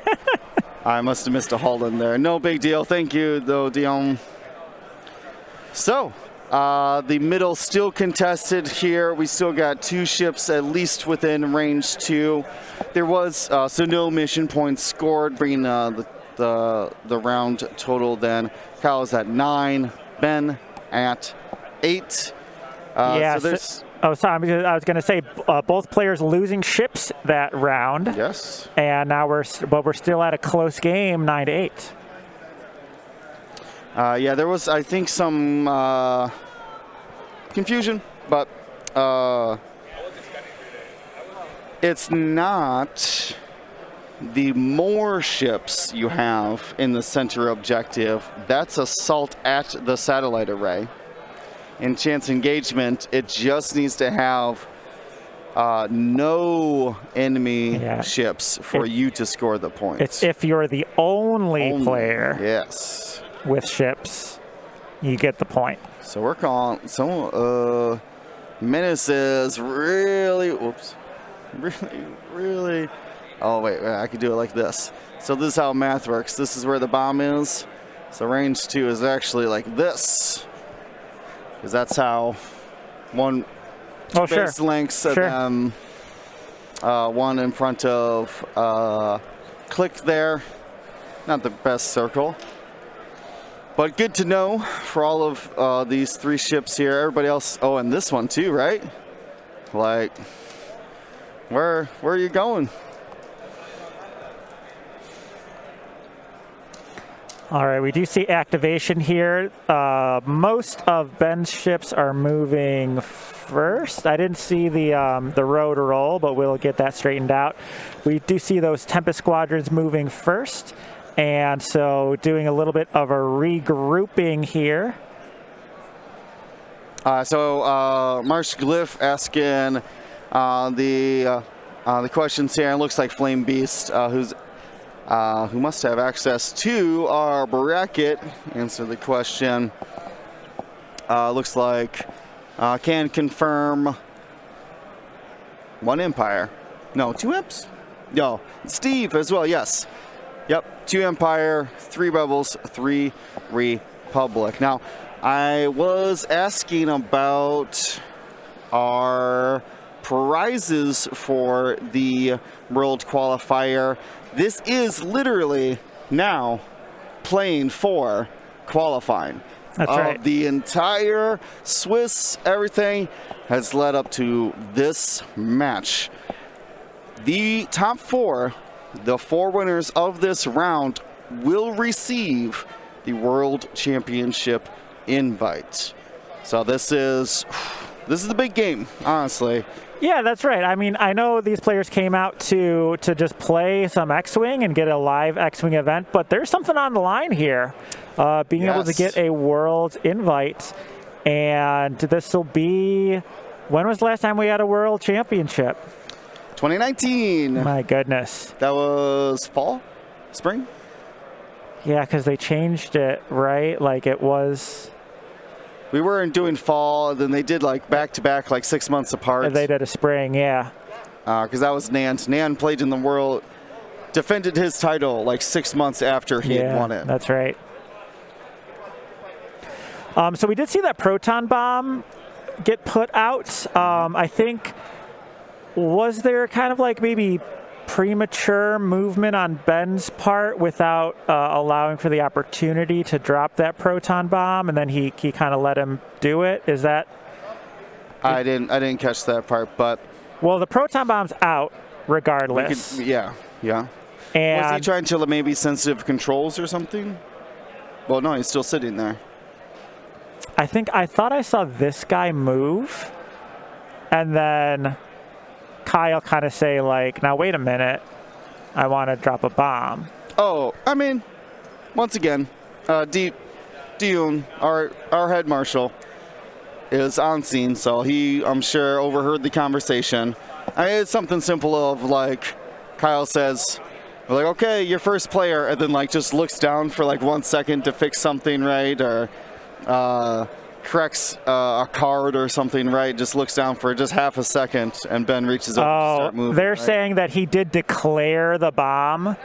I must have missed a hold in there. No big deal. Thank you, though, Dion. So, the middle still contested here. We still got 2 ships at least within range 2. There was so no mission points scored, bringing the round total. Then Kyle is at 9, Ben at 8. Yeah. So there's Oh, sorry. I was going to say both players losing ships that round. yes. And now we're still at a close game, 9-8. Yeah, there was, I think, some confusion, but it's not the more ships you have in the center objective. That's assault at the satellite array. In chance engagement, it just needs to have no enemy ships for you to score the points. It's if you're the only player Yes. with ships, you get the point. So we're calling some Menace is really really oh wait, I could do it like this. So this is how math works. This is where the bomb is. So range 2 is actually like this. Because that's how one base lengths and then one in front of click there. Not the best circle. But good to know for all of these 3 ships here. Everybody else, oh, and this one too, right? Like, where are you going? All right, we do see activation here. Most of Ben's ships are moving first. I didn't see the road roll, but we'll get that straightened out. We do see those Tempest squadrons moving first, and so doing a little bit of a regrouping here. Marsh Glyph asking the questions here. It looks like Flame Beast, who must have access to our bracket, answer the question. Looks like can confirm 1 Empire. No, 2 Imps? No, Steve as well, yes. Yep, 2 Empire, 3 Rebels, 3 Republic. Now, I was asking about our prizes for the World Qualifier. This is literally now playing for qualifying. That's right. The entire Swiss, everything has led up to this match. The top 4, the 4 winners of this round, will receive the World Championship invite. So this is the big game, honestly. Yeah, that's right. I mean, I know these players came out to just play some X-Wing and get a live X-Wing event, but there's something on the line here. Being able to get a world invite, and this will be, when was the last time we had a world championship? 2019. My goodness. That was fall? Spring? Yeah, because they changed it, right? Like it was... We weren't doing fall, then they did like back-to-back, like 6 months apart. They did a spring, yeah. Because that was Nant. Nant played in the world, defended his title like 6 months after he had won it. That's right. So we did see that proton bomb get put out. I think, was there kind of like maybe premature movement on Ben's part without allowing for the opportunity to drop that proton bomb, and then he kind of let him do it? Is that I didn't catch that part, but Well, the proton bomb's out regardless. yeah. Was he And trying to maybe sensitive controls or something? Well, no, he's still sitting there. I thought I saw this guy move, and then Kyle kind of say like, "Now wait a minute, I want to drop a bomb." Oh, I mean, once again, Dune, our head marshal, is on scene, so he, I'm sure, overheard the conversation. I mean, it's something simple of like, Kyle says, we're like, okay, your first player, and then like just looks down for like 1 second to fix something, right? Or corrects a card or something, right? Just looks down for just half a second, and Ben reaches up to start moving. They're right? saying that he did declare the bomb,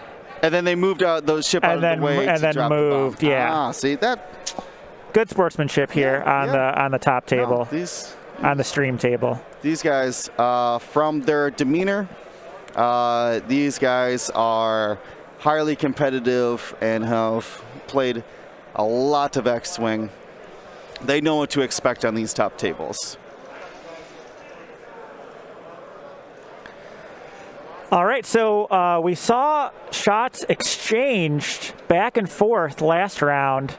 And then they moved out the ship out and of the way then to drop the bomb. moved. Yeah, Ah, see that? good sportsmanship here on the top table, No, on the stream table. these guys, from their demeanor, these guys are highly competitive and have played a lot of X-Wing. They know what to expect on these top tables. All right, so we saw shots exchanged back and forth last round.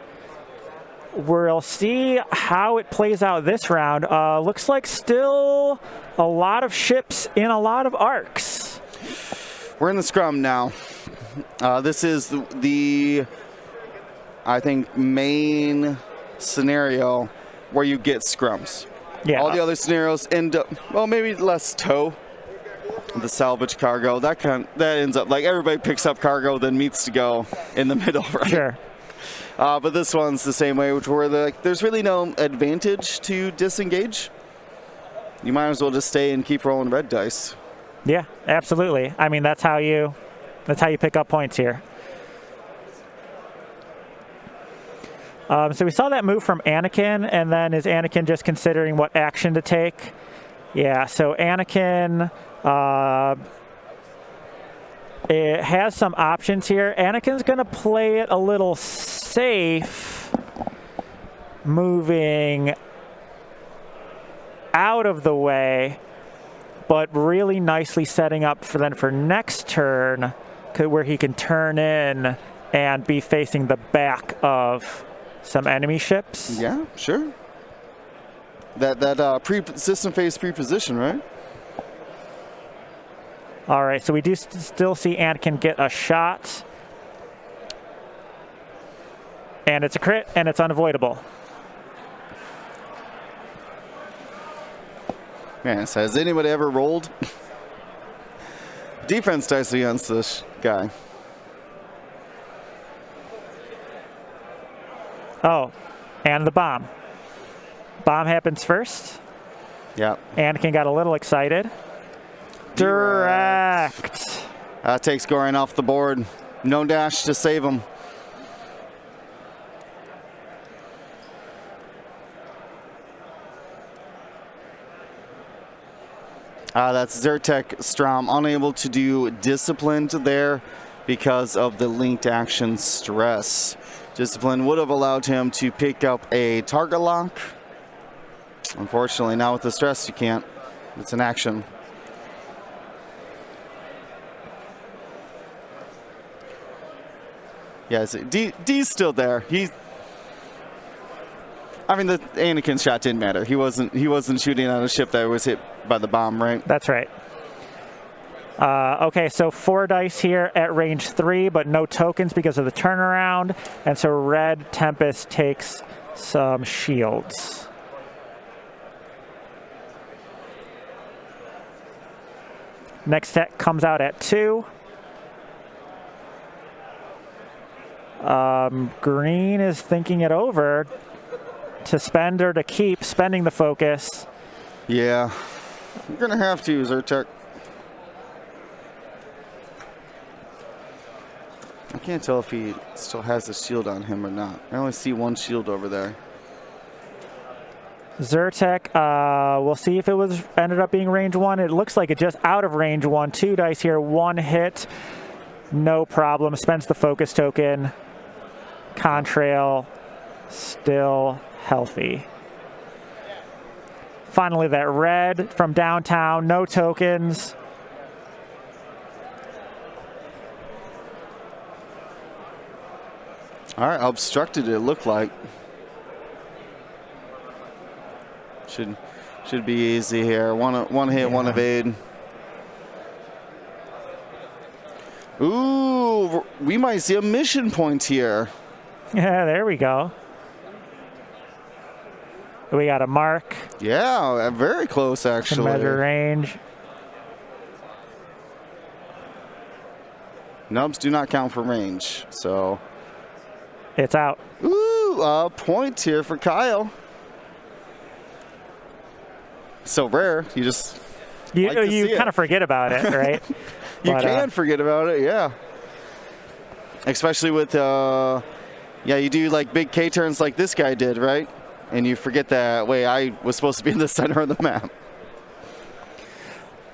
We'll see how it plays out this round. Looks like still a lot of ships in a lot of arcs. We're in the scrum now. This is the I think, main scenario where you get scrums. Yeah. All the other scenarios end up, well, maybe less tow. The salvage cargo, that ends up like everybody picks up cargo, then meets to go in the middle, right? Sure. But this one's the same way, which where there's really no advantage to disengage. You might as well just stay and keep rolling red dice. Yeah, absolutely. I mean, that's how you pick up points here. So we saw that move from Anakin, and then is Anakin just considering what action to take? Yeah, so Anakin, it has some options here. Anakin's going to play it a little safe, moving out of the way, but really nicely setting up for next turn, where he can turn in and be facing the back of some enemy ships. Yeah, sure. That system phase pre-position, right? All right, so we do still see Anakin get a shot. And it's a crit, and it's unavoidable. Man, so has anybody ever rolled defense dice against this guy? Oh, and the bomb. Bomb happens first. Yeah. Anakin got a little excited. Direct. That takes Goran off the board. No dash to save him. That's Zyrtec Strom, unable to do disciplined there because of the linked action stress. Discipline would have allowed him to pick up a target lock. Unfortunately, now with the stress, you can't. It's an action. Yeah, D's still there. I mean, the Anakin shot didn't matter. He wasn't shooting on a ship that was hit by the bomb, right? That's right. Okay, so 4 dice here at range 3, but no tokens because of the turnaround. And so Red Tempest takes some shields. Next tech comes out at 2. Green is thinking it over to spend or to keep, spending the focus. Yeah, you're going to have to use Zyrtec. I can't tell if he still has a shield on him or not. I only see one shield over there. Zyrtec, we'll see if it ended up being range 1. It looks like it just out of range 1. 2 dice here, 1 hit. No problem. Spends the focus token. Contrail still healthy. Finally, that red from downtown, no tokens. All right, obstructed it looked like. Should be easy here. One hit, one evade. Ooh, we might see a mission point here. Yeah, there we go. We got a mark. Yeah, very close To actually. measure range. Nubs do not count for range, so. It's out. Ooh, a point here for Kyle. So rare, you just You, like to see you kind it. of forget about it, right? You But, can forget about it, yeah. Especially with, yeah, you do like big K turns like this guy did, right? And you forget that, wait, I was supposed to be in the center of the map.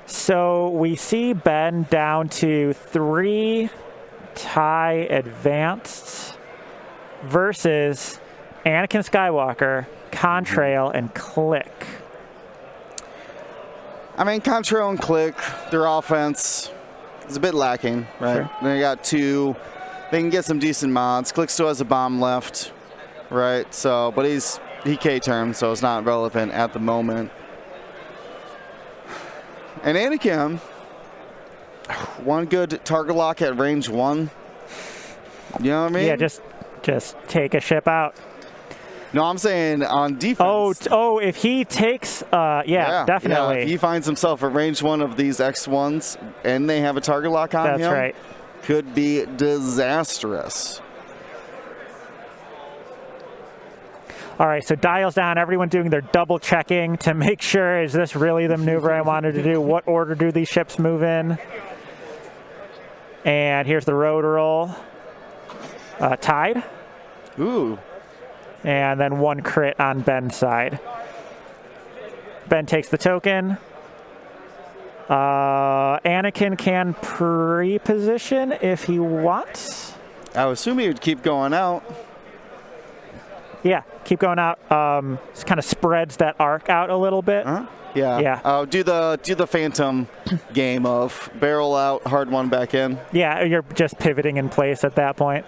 So we see Ben down to 3 tie advanced versus Anakin Skywalker, Contrail, and Click. I mean, Contrail and Click, their offense is a bit lacking, right? Sure. They got 2. They can get some decent mods. Click still has a bomb left, right? So, but he K-turned, so it's not relevant at the moment. And Anakin, one good target lock at range 1. You know what I mean? Yeah, just take a ship out. No, I'm saying on defense. Oh, if he takes, yeah, definitely. Yeah, if he finds himself at range 1 of these X1s and they have a target lock on him. That's right. Could be disastrous. All right, so dials down, everyone doing their double checking to make sure, is this really the maneuver I wanted to do? What order do these ships move in? And here's the road roll. Tied. Ooh. And then 1 crit on Ben's side. Ben takes the token. Anakin can pre-position if he wants. I would assume he would keep going out. Yeah, keep going out. This kind of spreads that arc out a little bit. Huh? Yeah. Yeah. Do the Phantom game of barrel out, hard one back in. Yeah, you're just pivoting in place at that point.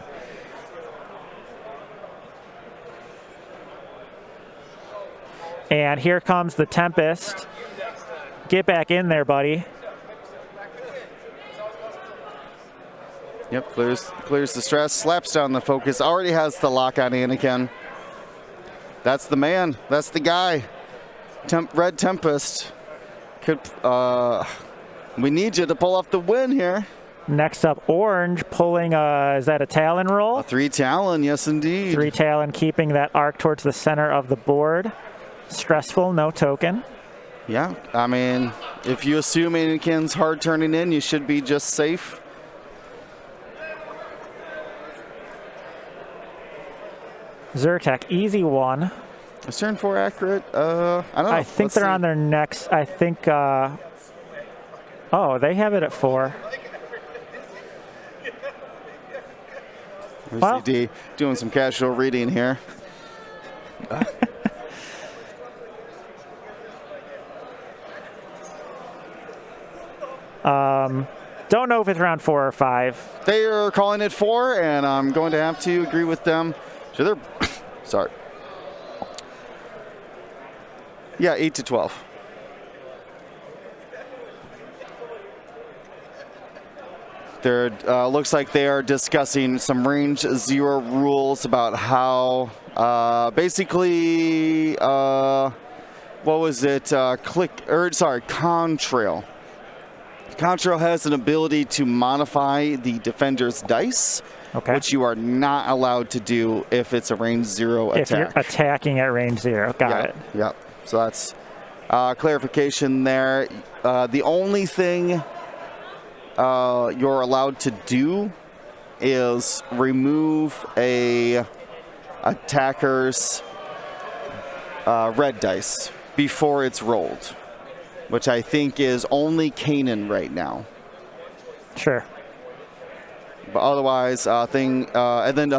And here comes the Tempest. Get back in there, buddy. Yep, clears the stress, slaps down the focus. Already has the lock on Anakin. That's the man. That's the guy. Red Tempest. We need you to pull off the win here. Next up, Orange pulling, is that a Talon roll? A 3 Talon, yes indeed. 3 Talon, keeping that arc towards the center of the board. Stressful, no token. Yeah, I mean, if you assume Anakin's hard turning in, you should be just safe. Zyrtec, easy 1. Is turn 4 accurate? I don't know. I think Let's they're see. on their next, I think, oh, they have it at 4. Well- OCD doing some casual reading here. Don't know if it's around 4 or 5. They are calling it 4, and I'm going to have to agree with them. So they're, sorry. Yeah, 8 to 12. There looks like they are discussing some range 0 rules about how basically what was it? Contrail. Contrail has an ability to modify the defender's dice, Okay. which you are not allowed to do if it's a range 0 If you're attack. attacking at range 0. Got it. Yep. So that's clarification there. The only thing you're allowed to do is remove a attacker's red dice before it's rolled, which I think is only Kanan right now. Sure. But otherwise, and then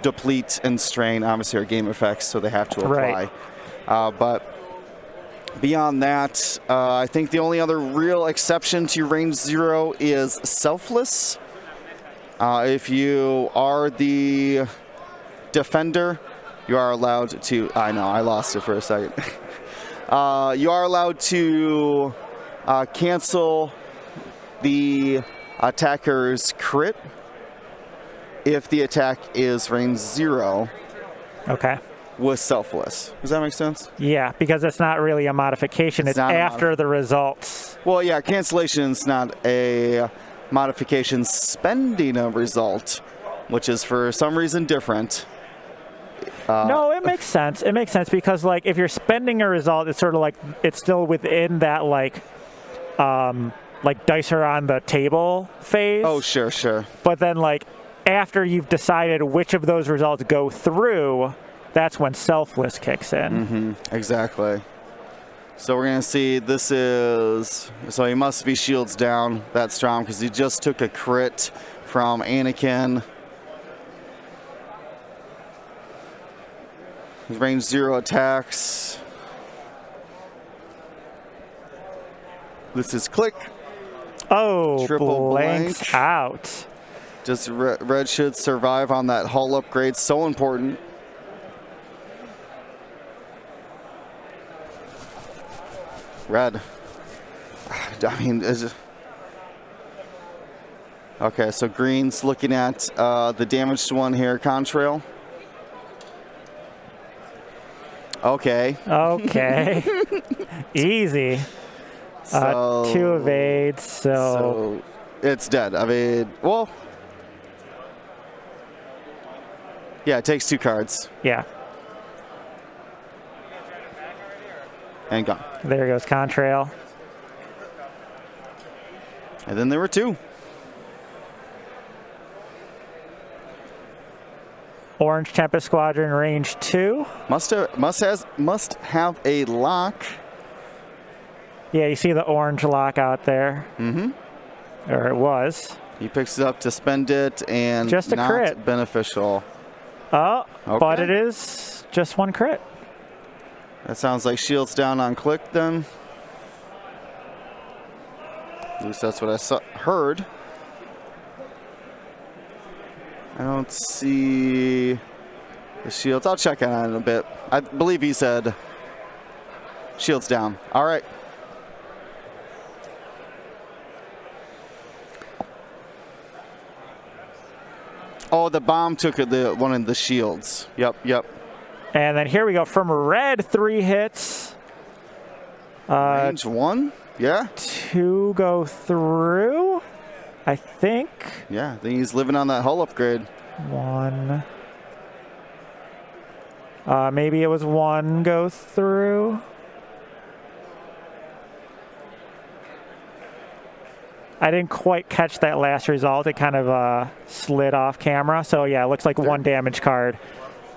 deplete and strain obviously are game effects, so they have to apply. Right. But Beyond that, I think the only other real exception to range 0 is selfless. If you are the defender, you are allowed to, I know, I lost it for a second. You are allowed to cancel the attacker's crit if the attack is range 0 Okay. with selfless. Does that make sense? Yeah, because it's not really a modification. It's not a after the results. Well, yeah, cancellation is not a modification. Spending a result, which is for some reason different. No, it makes sense. It makes sense because, like, if you're spending a result, it's sort of like it's still within that, like dice are on the table phase. Oh, sure. But then, like, after you've decided which of those results go through, that's when selfless kicks in. Exactly. So we're going to see this is, so he must be shields down that strong because he just took a crit from Anakin. His range 0 attacks. This is click. Oh, Triple blanks blank. out. Just red should survive on that hull upgrade. So important. Red. I mean, okay, so green's looking at the damaged one here, Contrail. Okay. Okay. Easy. So, 2 evades, so it's dead. I mean, well, yeah, it takes 2 cards yeah. and gone. There goes Contrail. And then there were 2. Orange Tempest Squadron range 2. Must have a lock. Yeah, you see the orange lock out there. Or it was. He picks it up to spend it and Just a not crit. beneficial. Oh, but Okay. it is just 1 crit. That sounds like shields down on click then. At least that's what I heard. I don't see the shields. I'll check on it in a bit. I believe he said shields down. All right. Oh, the bomb took the one of the shields. Yep. And then here we go. From red, 3 hits. Range 1? Yeah. 2 go through, I think. Yeah, I think he's living on that hull upgrade. 1. Maybe it was 1 go through. I didn't quite catch that last result. It kind of slid off camera. So yeah, it looks like 1 damage card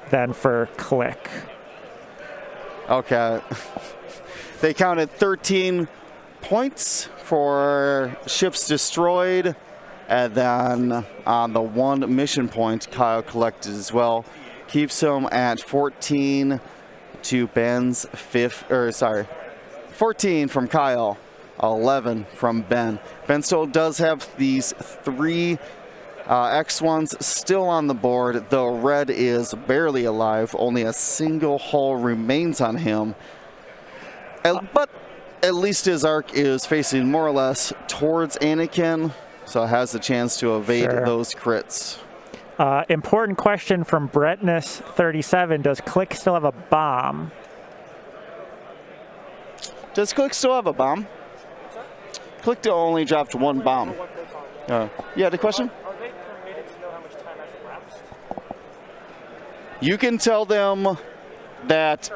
then for click. Okay. They counted 13 points for ships destroyed. And then on the 1 mission point, Kyle collected as well. Keeps him at 14 to Ben's 14 from Kyle, 11 from Ben. Ben still does have these 3 X1s still on the board, though red is barely alive. Only a single hull remains on him. But at least his arc is facing more or less towards Anakin, so has the chance to evade those crits. Important question from Bretness37. Does Click still have a bomb? Does Click still have a bomb? Click only dropped 1 bomb. Yeah, the question? Are they permitted to know how much time has elapsed? You can tell them that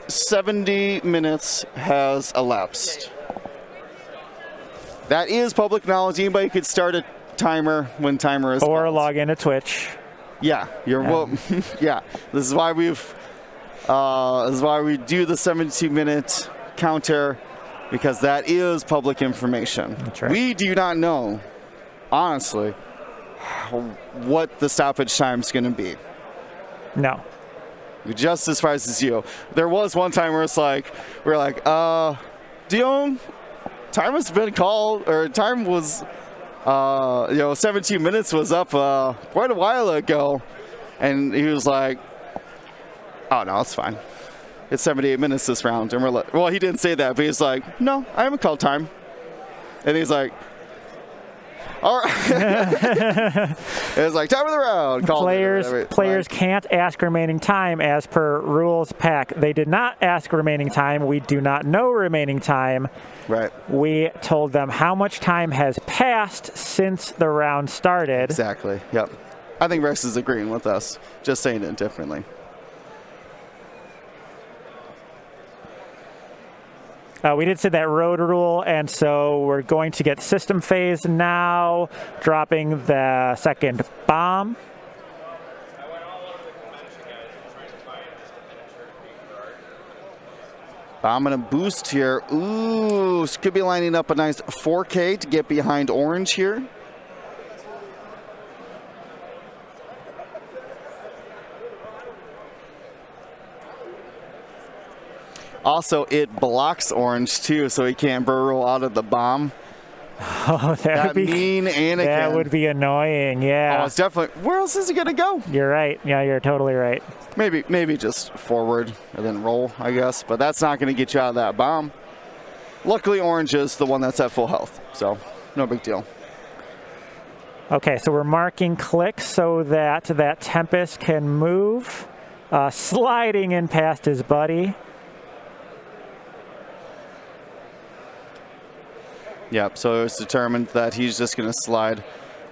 70 minutes has elapsed. That is public knowledge. Anybody could start a timer when timer is Or called. log into Twitch. Yeah, yeah. This is why we do the 72-minute counter, because that is public information. That's right. We do not know, honestly, what the stoppage time is going to be. No. just as surprised as you. There was one time where it's like, we're like, Dion, time has been called, or time was, 17 minutes was up quite a while ago. And he was like, oh, no, it's fine. It's 78 minutes this round. And we're like, well, he didn't say that, but he's like, no, I haven't called time. And he's like, all right. It was like, time of the round. Players can't ask remaining time as per rules pack. They did not ask remaining time. We do not know remaining time. Right. We told them how much time has passed since the round started. Exactly. Yep. I think Rex is agreeing with us, just saying it differently. We did say that road rule, and so we're going to get system phase now, dropping the second bomb. I'm going to boost here. Ooh, could be lining up a nice 4K to get behind orange here. Also, it blocks orange too, so he can't burrow out of the bomb. Oh, that would be mean Anakin. That would be annoying. Yeah. Oh, it's definitely. Where else is he gonna go? You're right. Yeah, you're totally right. Maybe just forward and then roll, I guess. But that's not gonna get you out of that bomb. Luckily, orange is the one that's at full health, so no big deal. Okay, so we're marking click so that that Tempest can move, sliding in past his buddy. Yep, so it's determined that he's just going to slide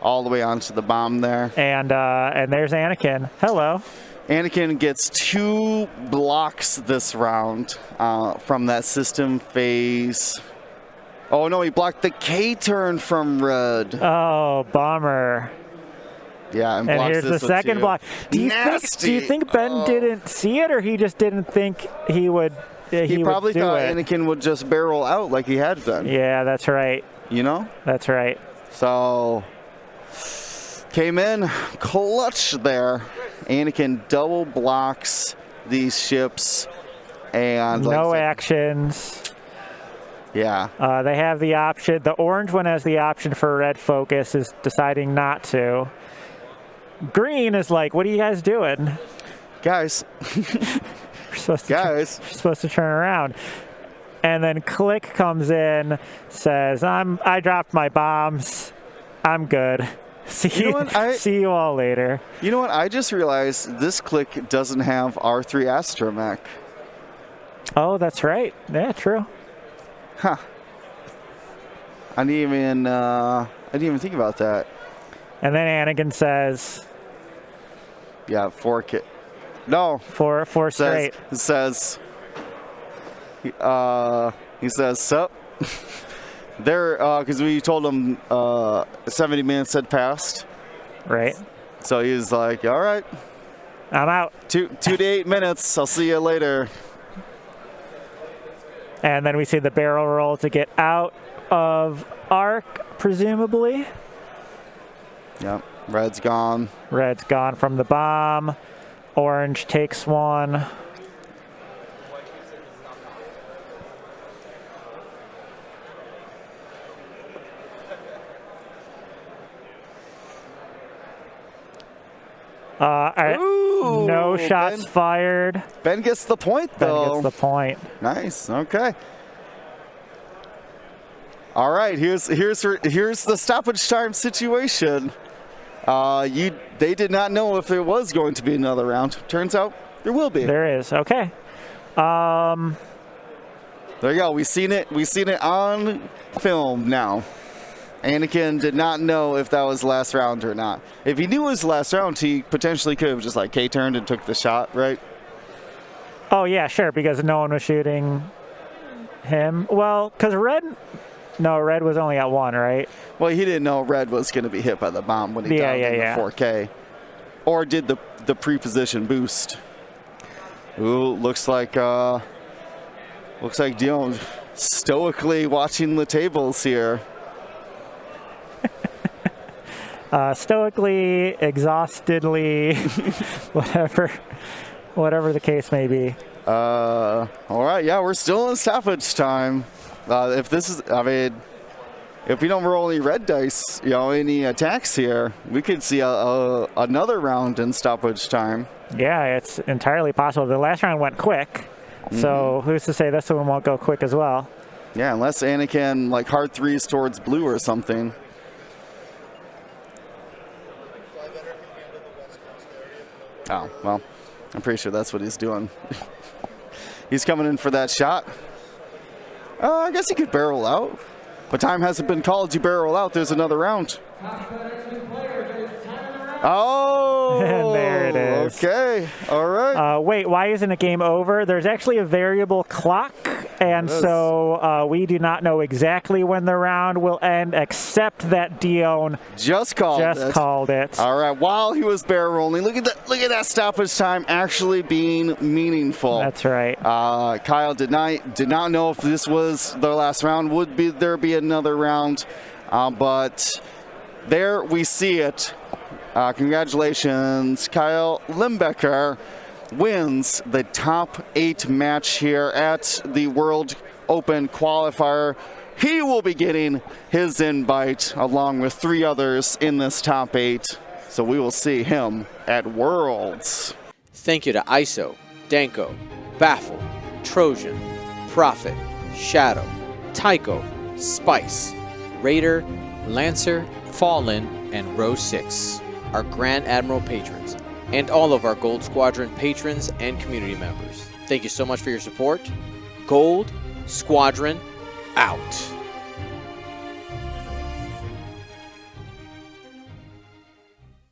all the way onto the bomb there. And there's Anakin. Hello. Anakin gets 2 blocks this round from that system phase. Oh, no, he blocked the K turn from red. Oh, bummer. Yeah, and here's the second block. Do you think Ben didn't see it, or he just didn't think he would? He probably would do thought it. Anakin would just barrel out like he had done. Yeah, that's right. You know? That's right. So, came in clutch there. Anakin double blocks these ships. And no actions. Yeah. They have the option. The orange one has the option for red focus, is deciding not to. Green is like, what are you guys doing? Guys. You're supposed to turn around. And then Click comes in, says, I dropped my bombs. I'm good. See you all later. You know what? I just realized this Click doesn't have R3 Astromech. Oh, that's right. Yeah, true. Huh. I didn't even think about that. And then Anakin says, yeah, 4K. No. Four straight. He says, sup. There, because we told him 70 minutes had passed. Right. So he was like, all right. I'm out. 2 to 8 minutes. I'll see you later. And then we see the barrel roll to get out of arc, presumably. Yep. Red's gone. Red's gone from the bomb. Orange takes one. Ooh, no shots fired. Ben gets the point, though. Ben gets the point. Nice. Okay. All right. Here's the stoppage time situation. They did not know if there was going to be another round. Turns out there will be. There is. Okay. There you go. We've seen it on film now. Anakin did not know if that was last round or not. If he knew it was last round, he potentially could have just like K-turned and took the shot, right? Oh, yeah, sure, because no one was shooting him. Well, because Red was only at 1, right? Well, he didn't know Red was going to be hit by the bomb when he dialed in the 4K. Or did the pre-position boost. Ooh, looks like Dion stoically watching the tables here. Stoically, exhaustedly, whatever. whatever the case may be. All right, yeah, we're still in stoppage time. If this is, I mean, if we don't roll any red dice, any attacks here, we could see another round in stoppage time. Yeah, it's entirely possible. The last round went quick, so who's to say this one won't go quick as well? Yeah, unless Anakin like hard threes towards blue or something. Oh, well, I'm pretty sure that's what he's doing. He's coming in for that shot. I guess he could barrel out. But time hasn't been called. You barrel out, there's another round. Oh! And there it is. Okay, all right. Wait, why isn't a game over? There's actually a variable clock, and so we do not know exactly when the round will end, except that Dion just called it. All right, while he was barrel rolling, look at that stoppage time actually being meaningful. That's right. Kyle did not know if this was the last round. Would there be another round? But there we see it. Congratulations, Kyle Lehmbecker wins the top 8 match here at the World Open Qualifier. He will be getting his invite along with 3 others in this top 8. So we will see him at Worlds. Thank you to ISO, Danko, Baffle, Trojan, Prophet, Shadow, Tycho, Spice, Raider, Lancer, Fallen, and Row 6. Our Grand Admiral patrons, and all of our Gold Squadron patrons and community members. Thank you so much for your support. Gold Squadron out.